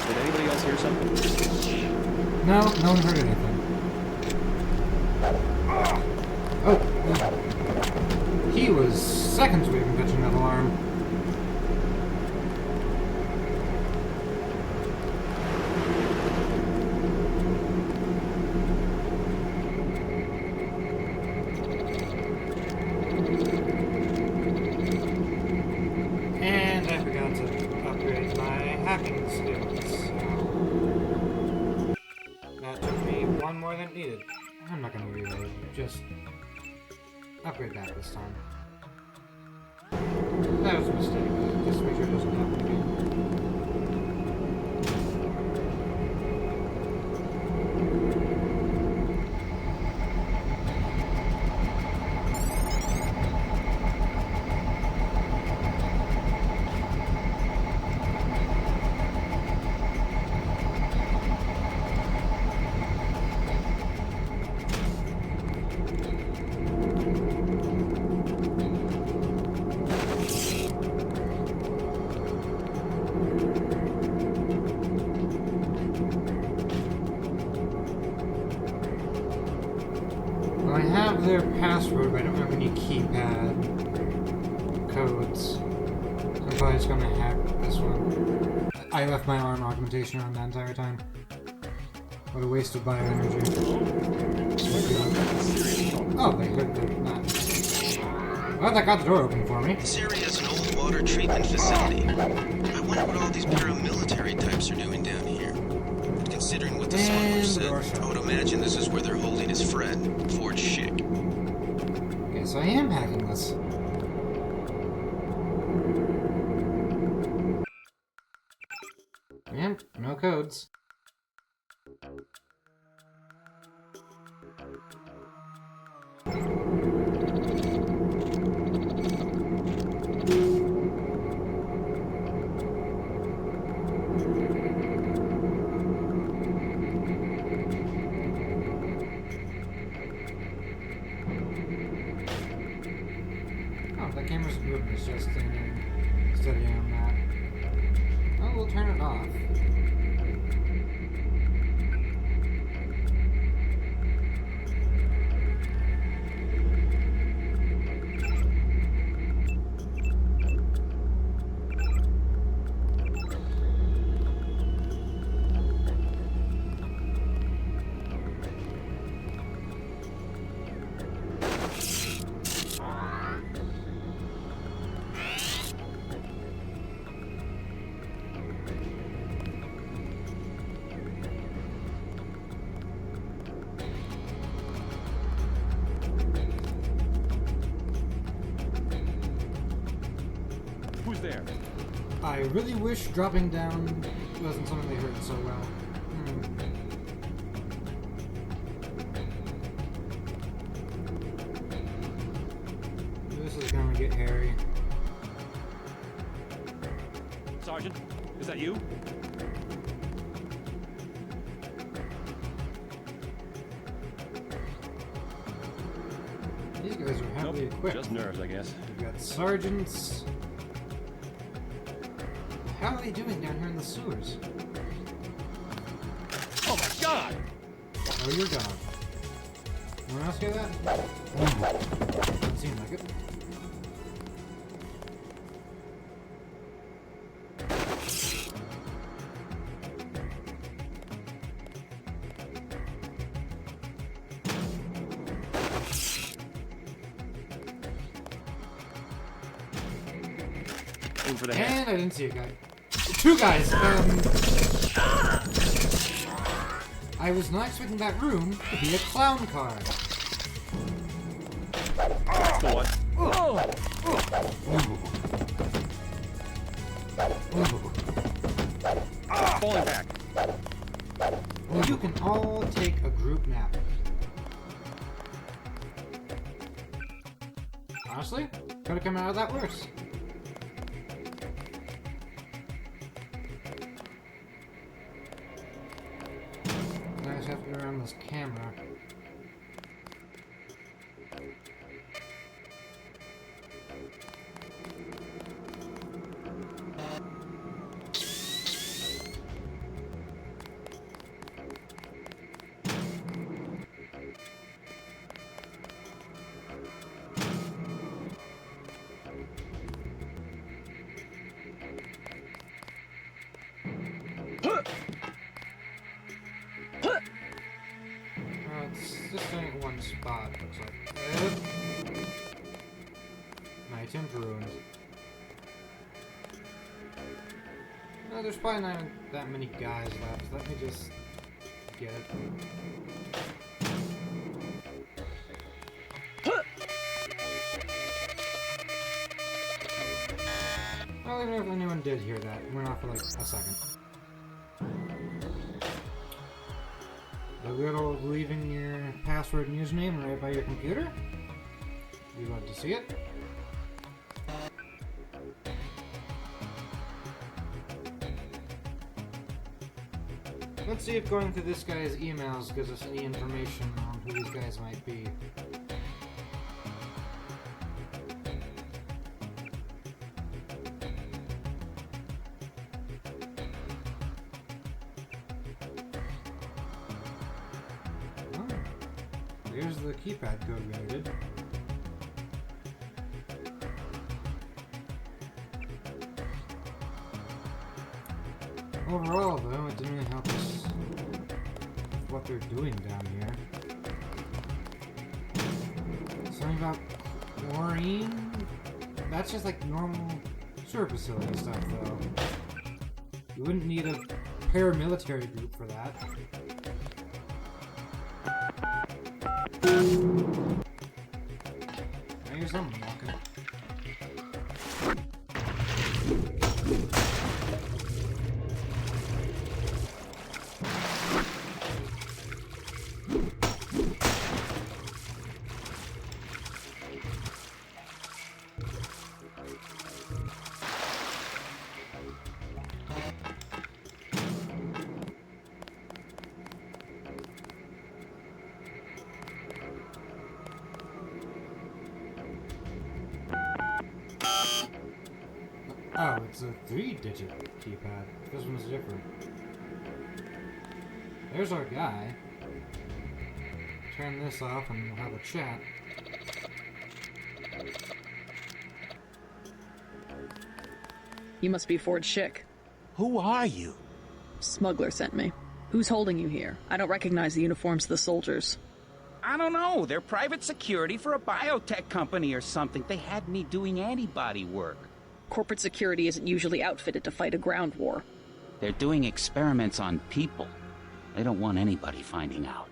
Did anybody else hear something? No, no one heard anything. Oh, he He was seconds away from catching that alarm. And I forgot to upgrade my hacking skills. That took me one more than needed. I'm not gonna reload, just upgrade that this time. That was a mistake. Just make sure it doesn't happen again. I have their password, but I don't have any keypad codes. So I'm probably just gonna hack this one. I left my arm augmentation on that entire time. What a waste of bioenergy. Oh, they heard that. Well, that got the door open for me. This area is an old water treatment facility. I wonder what all these paramilitary types are doing down here. But considering what the smuggler said, I would imagine this is where they're holding his friend, Ford Schick. Guess I am hacking this. Yep, no codes. Oh, the camera's moving, it's just standing steady on that. Oh, we'll turn it off. Who's there? I really wish dropping down wasn't something they heard so well. This is gonna get hairy. Sergeant, is that you? These guys are heavily equipped. Just nerves, I guess. We've got sergeants. How are they doing down here in the sewers? Oh my god! Oh, you're gone. Anyone else hear that? Doesn't seem like it. Aim for the And head. I didn't see a guy. Two guys! I was not expecting that room to be a clown car. That's the one. Falling back. You can all take a group nap. Honestly, could have come out of that worse. I just have to go around this camera. just staying at one spot, looks like. My attempt ruined. No, there's probably not that many guys left. Let me just get it. Well, even if anyone did hear that, we're not for like a second. The little leaving your password and username right by your computer. We love to see it. Let's see if going through this guy's emails gives us any information on who these guys might be. Here's the keypad code we needed. Overall, though, it didn't really help us with what they're doing down here. Something about chlorine? That's just like normal sewer facility stuff, though. You wouldn't need a paramilitary group for that. I hear someone walking. Oh, it's a 3-digit keypad. This one's different. There's our guy. Turn this off and we'll have a chat. You must be Ford Schick. Who are you? Smuggler sent me. Who's holding you here? I don't recognize the uniforms of the soldiers. I don't know. They're private security for a biotech company or something. They had me doing antibody work. Corporate security isn't usually outfitted to fight a ground war. They're doing experiments on people. They don't want anybody finding out.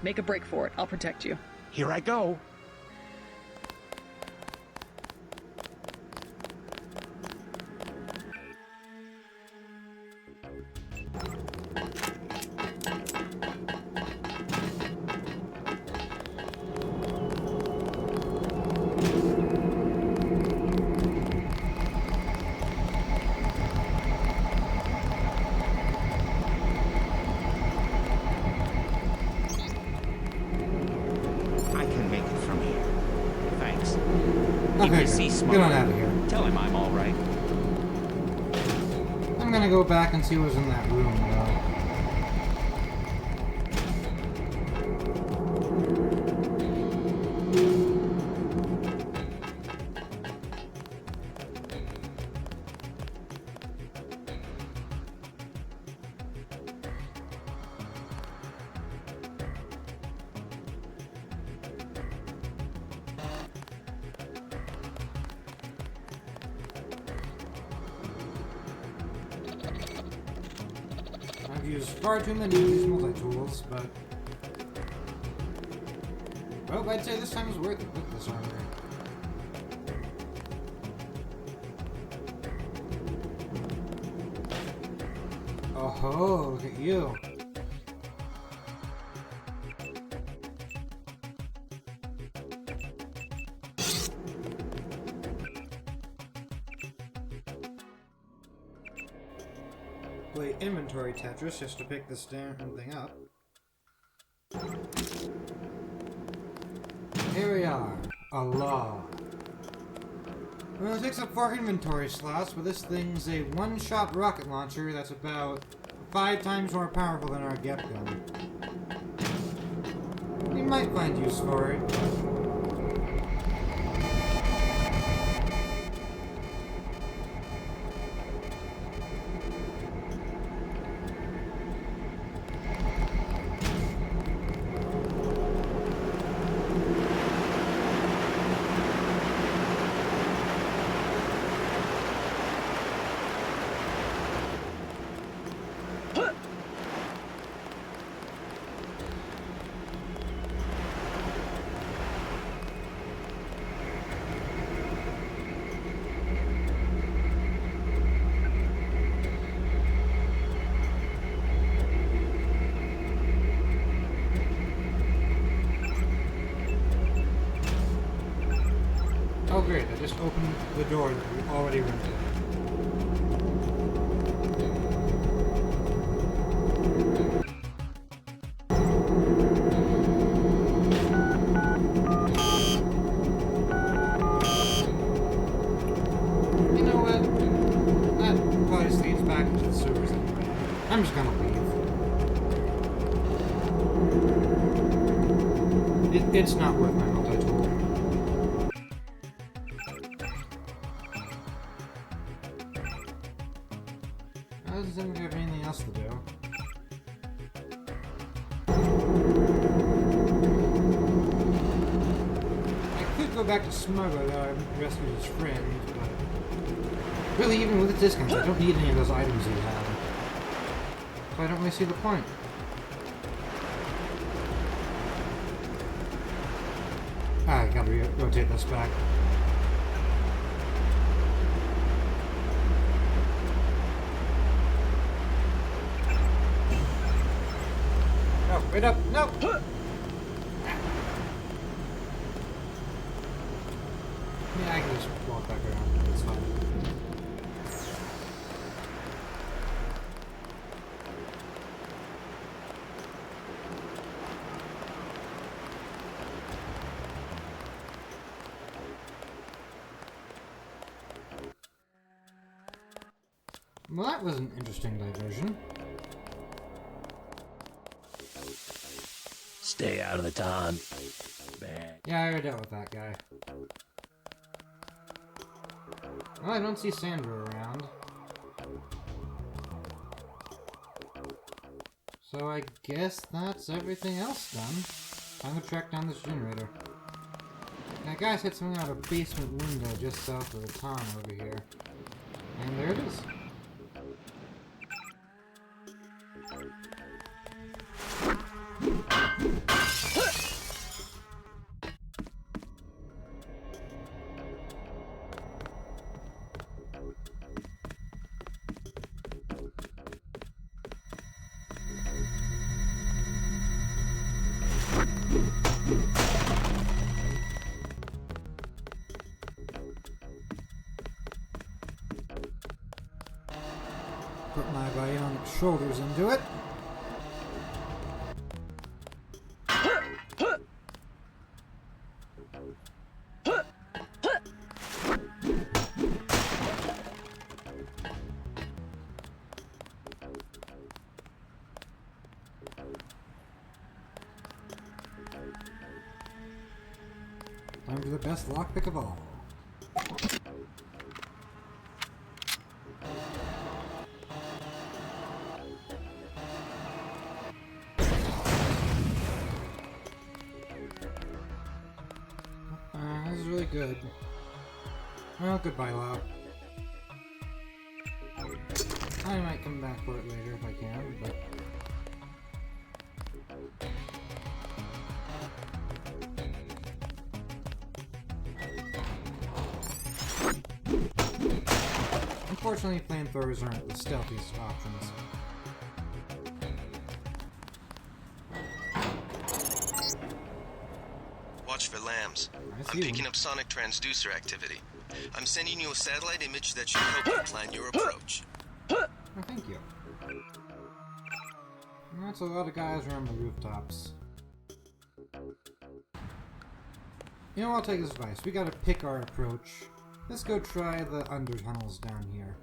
Make a break for it. I'll protect you. Here I go. Okay, get on out of here. Tell him I'm all right. I'm gonna go back and see what was in that room, though. I've used far too many of these multi-tools, but... well, I'd say this time is worth it with this armor. Oh, look at you. Play inventory Tetris just to pick this damn thing up. Here we are. A law. Well, it takes up 4 inventory slots, but this thing's a one-shot rocket launcher that's about 5 times more powerful than our Gep gun. We might find use for it. great, I just opened the door that we already rented. You know what? That place leads back into the sewers anyway. I'm just gonna leave. It's not worth my multi-tool. I doesn't seem to have anything else to do. I could go back to Smuggler that I rescued his friend, but really, even with the discounts, I don't need any of those items he had. So I don't really see the point. I gotta rotate this back. No, wait up, no! Yeah, I can just walk back around, it's fine. Well, that was an interesting diversion. Stay out of the ton. Man. Yeah, I already dealt with that guy. Well, I don't see Sandra around. So I guess that's everything else done. Time to track down this generator. That guy said something out of a basement window just south of the town over here. And there it is. Put my bionic shoulders into it. Time for the best lockpick of all. This is really good. Well, goodbye, Lau. I might come back for it later if I can, but... Unfortunately, flamethrowers aren't the stealthiest of options. Watch for lambs. I'm picking up sonic transducer activity. I'm sending you a satellite image that should help you plan your approach. Oh, thank you. That's a lot of guys around the rooftops. You know, I'll take this advice. We gotta pick our approach. Let's go try the under tunnels down here.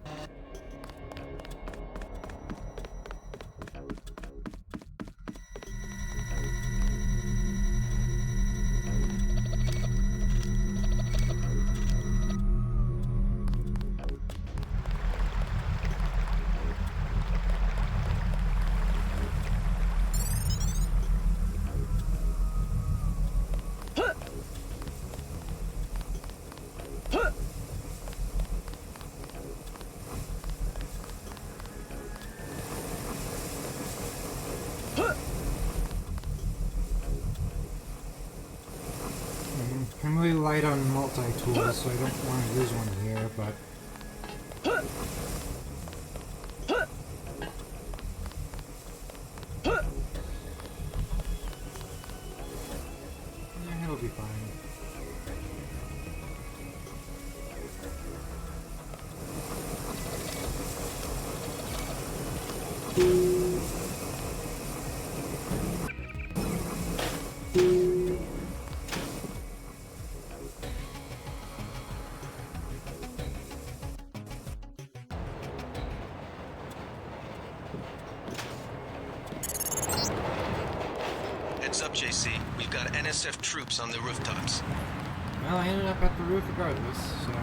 I'm really light on multi-tools, so I don't want to use one here, but... yeah, it'll be fine. JC. We've got NSF troops on the rooftops. Well, I ended up at the roof regardless, so...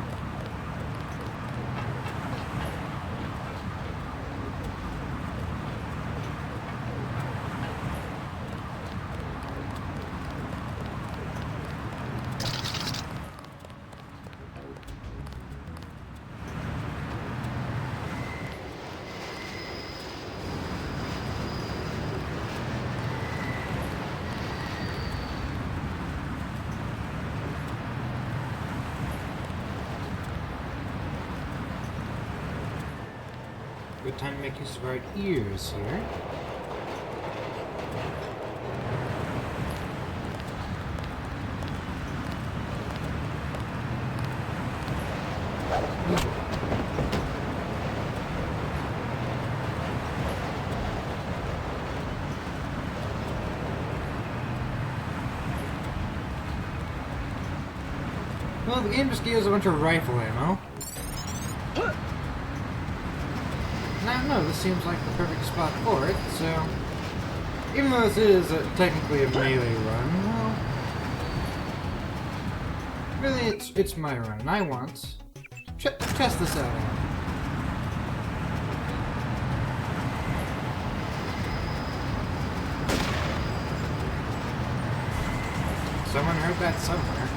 Good time to make use of our ears here. Well, the game just gave us a bunch of rifle ammo. I don't know, this seems like the perfect spot for it, so... Even though this is technically a melee run, well... Really, it's my run, and I want to test this out. Someone heard that somewhere.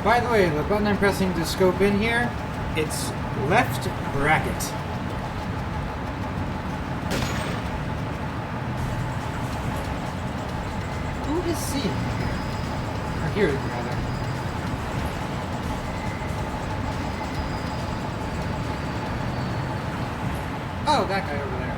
By the way, the button I'm pressing to scope in here, it's left bracket. Who is seeing me here? Or hearing me, rather. Oh, that guy over there.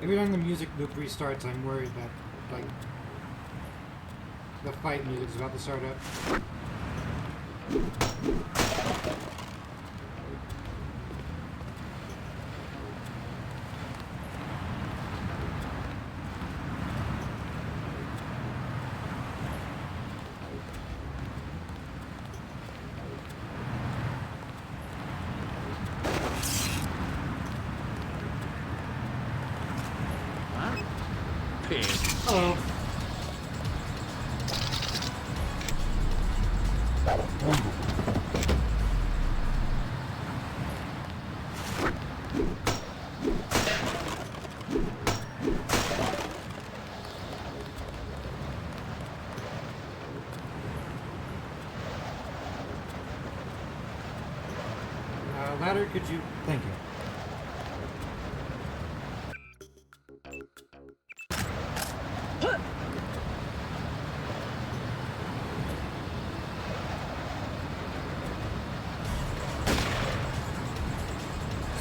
Every time the music loop restarts, I'm worried that, like, the fight music is about to start up. Oh. Ladder, could you? Thank you.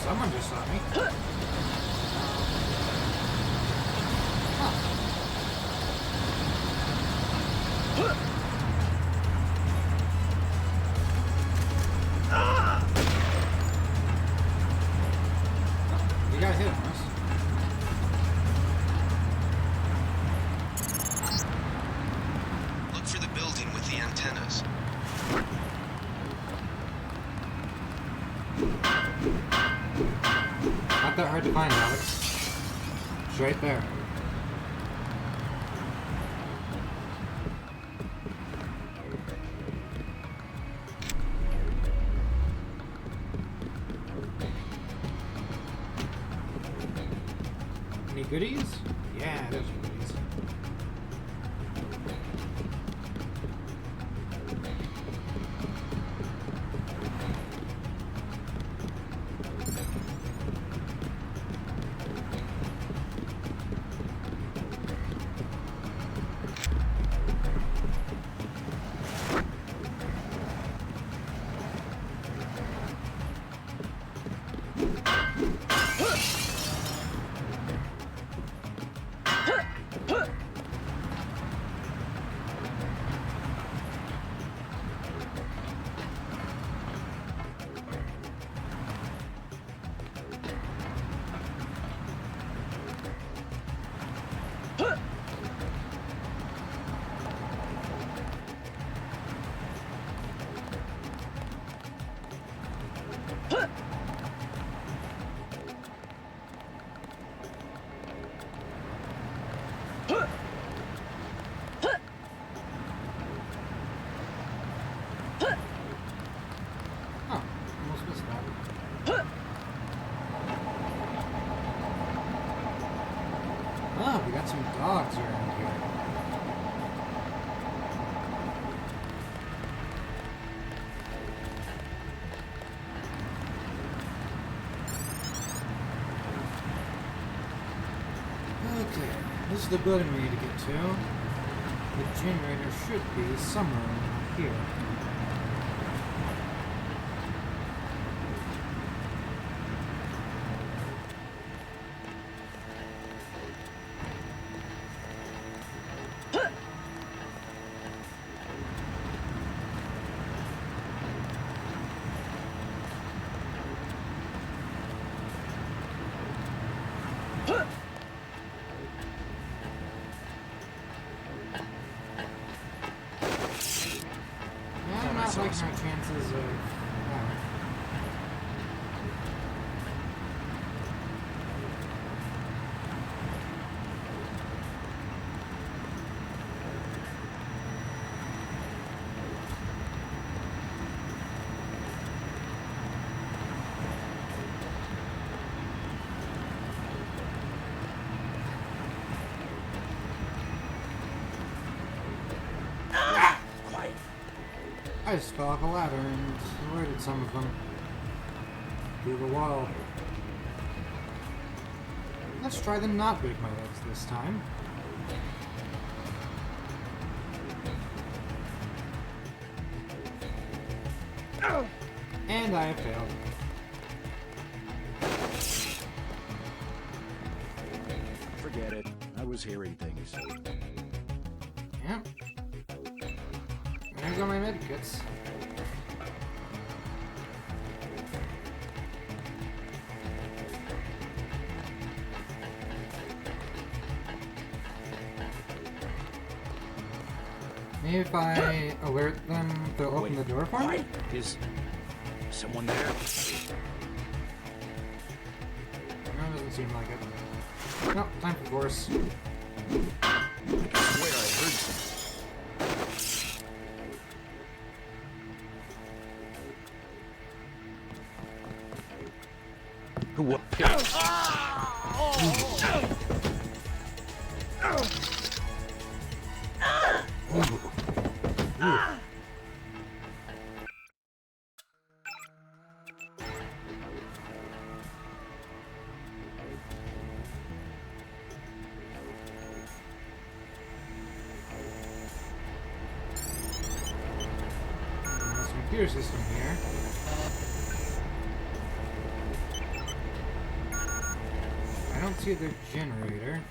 Someone just saw me. You got hit on us. Look for the building with the antennas. Not that hard to find, Alex. It's right there. Any goodies? Yeah, there's goodies. Oh, almost missed that. Oh, we got some dogs around here. Okay, this is the building we need to get to. The generator should be somewhere around here. I'm not liking our chances of... I just fell off a ladder and avoided some of them through the wall. Let's try to not break my legs this time. And I have failed. Forget it. I was hearing things. Yeah. There go my medkits. Maybe if I alert them, they'll open the door for me? Is someone there? No, it doesn't seem like it. No, time for force. I swear I heard something. What? There's a computer system here. I don't see the generator.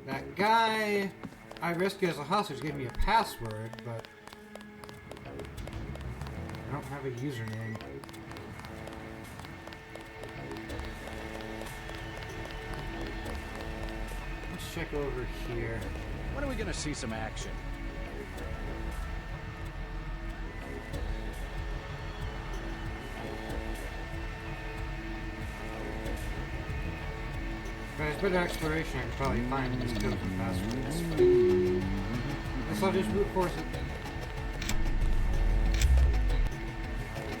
That guy I rescued as a hostage gave me a password, but I don't have a username. Let's check over here. When are we gonna see some action? If there's better exploration, I could probably find these codes and passwords. Guess I'll just brute force it.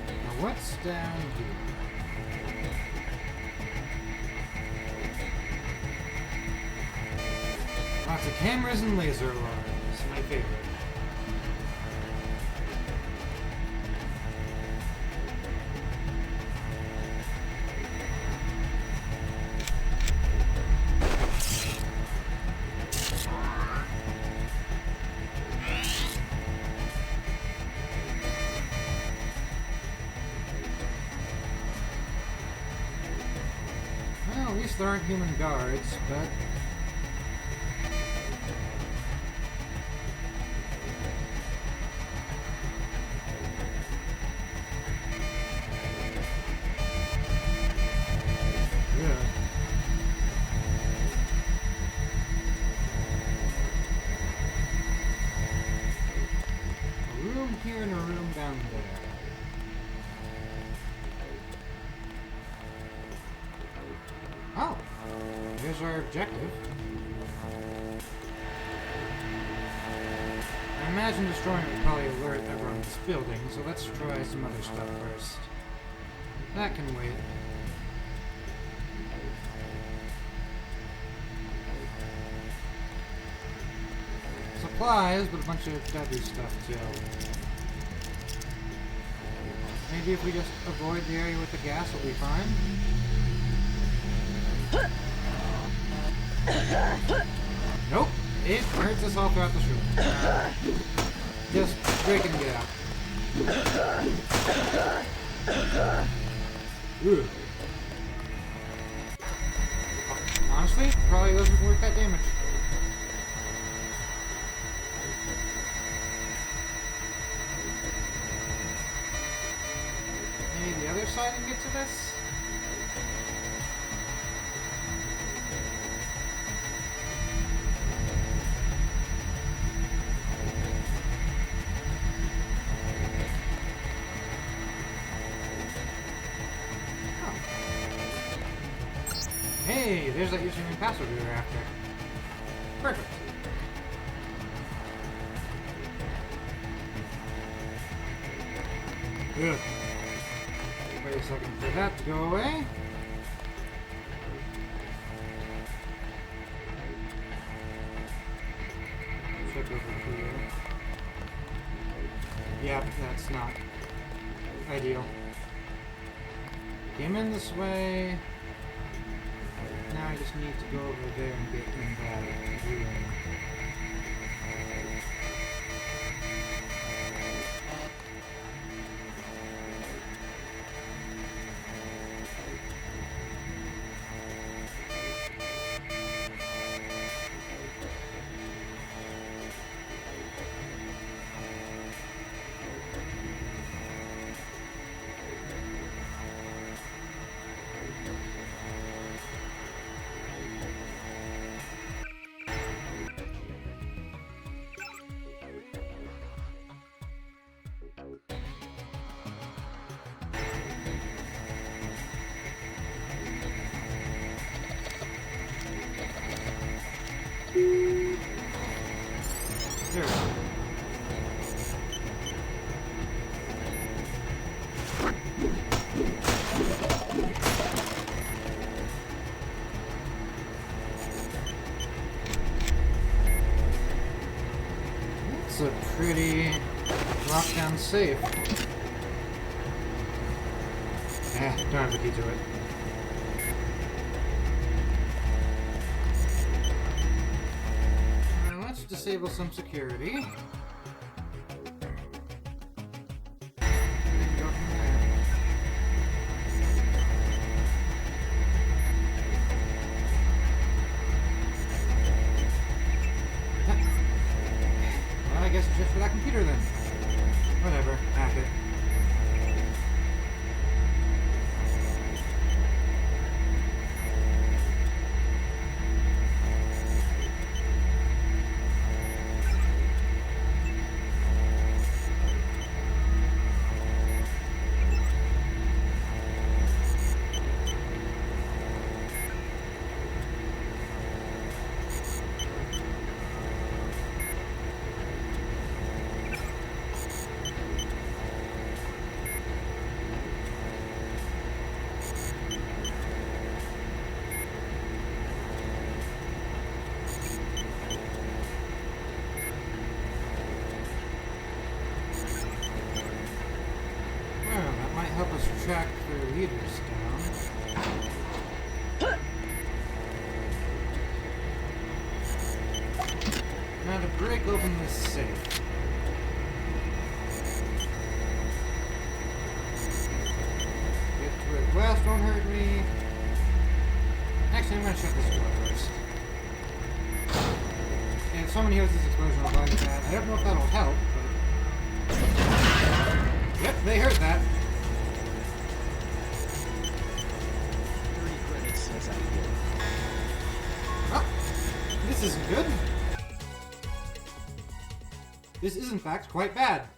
Now what's down here? Lots of cameras and laser alarms. My favorite. Well, at least there aren't human guards, but... yeah. A room here and a room down there. Oh! There's there's our objective. I imagine destroying it would probably alert everyone in this building, so let's try some other stuff first. That can wait. Supplies, but a bunch of deadly stuff too. Maybe if we just avoid the area with the gas, we'll be fine. Nope, it hurts us all throughout the street. Just break and get out. Ooh. Honestly, probably wasn't worth that damage. Maybe the other side and get to this? Hey, there's that username password we were after. Perfect. Ugh. Wait a second for that to go away. Check over here. Yep, that's not ideal. Came in this way. Now I just need to go over there and get in that room. There we go. That's a pretty lockdown safe. Don't have the key to it. Let's disable some security. And go from there. Well, I guess it's just for that computer then. Whatever, hack it. Help us track their leaders down. Now to break open this safe. Get to where the blast won't hurt me. Actually, I'm gonna shut this door first. And if someone hears this explosion, I'll buy that. I don't know if that'll help, but... Yep, they heard that. This isn't good. This is in fact quite bad.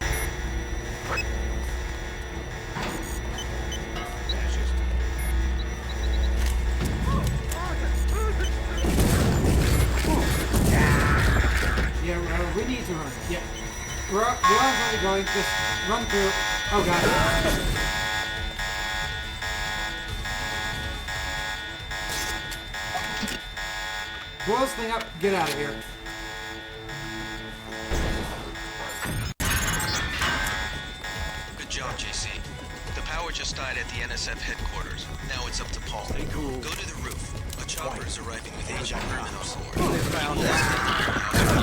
to run. Yeah. The alarm's already going. Just run through. Oh god. Blow this thing up. Get out of here. Good job, JC. The power just died at the NSF headquarters. Now it's up to Paul. Stay cool. Go to the roof. A chopper is arriving with Agent Herman on board. They found out.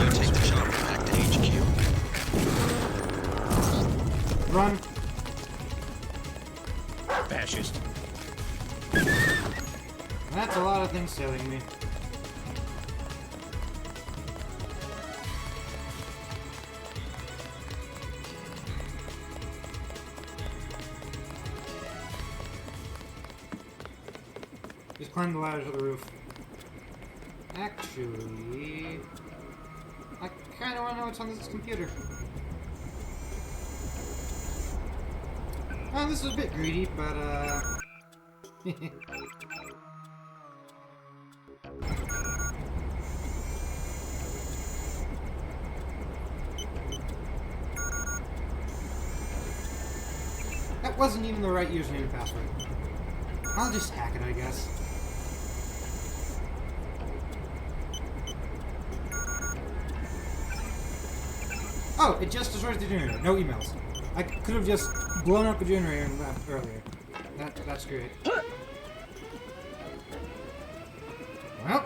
You take the chopper back to HQ. Run. Fascist. That's a lot of things killing me. Just climb the ladder to the roof. Actually, I kind of want to know what's on this computer. Oh, this is a bit greedy, but that wasn't even the right username and password. I'll just hack it, I guess. Oh, it just destroys the generator. No emails. I could have just blown up the generator and left earlier. That's great. Well.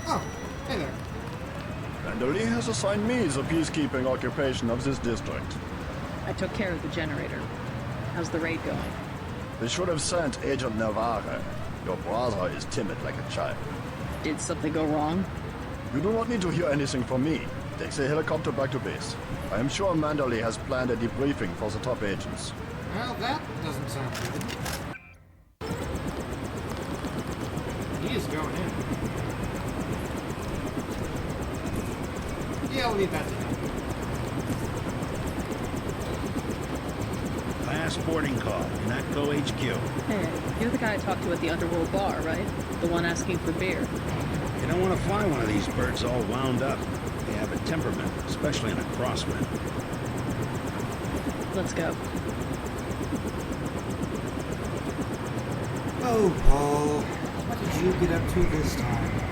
Oh, hey there. Vandali has assigned me the peacekeeping occupation of this district. I took care of the generator. How's the raid going? They should have sent Agent Navarre. Your brother is timid like a child. Did something go wrong? You do not need to hear anything from me. Take the helicopter back to base. I am sure Mandalay has planned a debriefing for the top agents. Well, that doesn't sound good. He is going in. Yeah, I'll leave that to him. Last boarding call. Natco HQ. Hey, you're the guy I talked to at the Underworld bar, right? The one asking for beer. You don't want to fly one of these birds all wound up. They have a temperament, especially in a crosswind. Let's go. Oh, Paul. What did you get up to this time?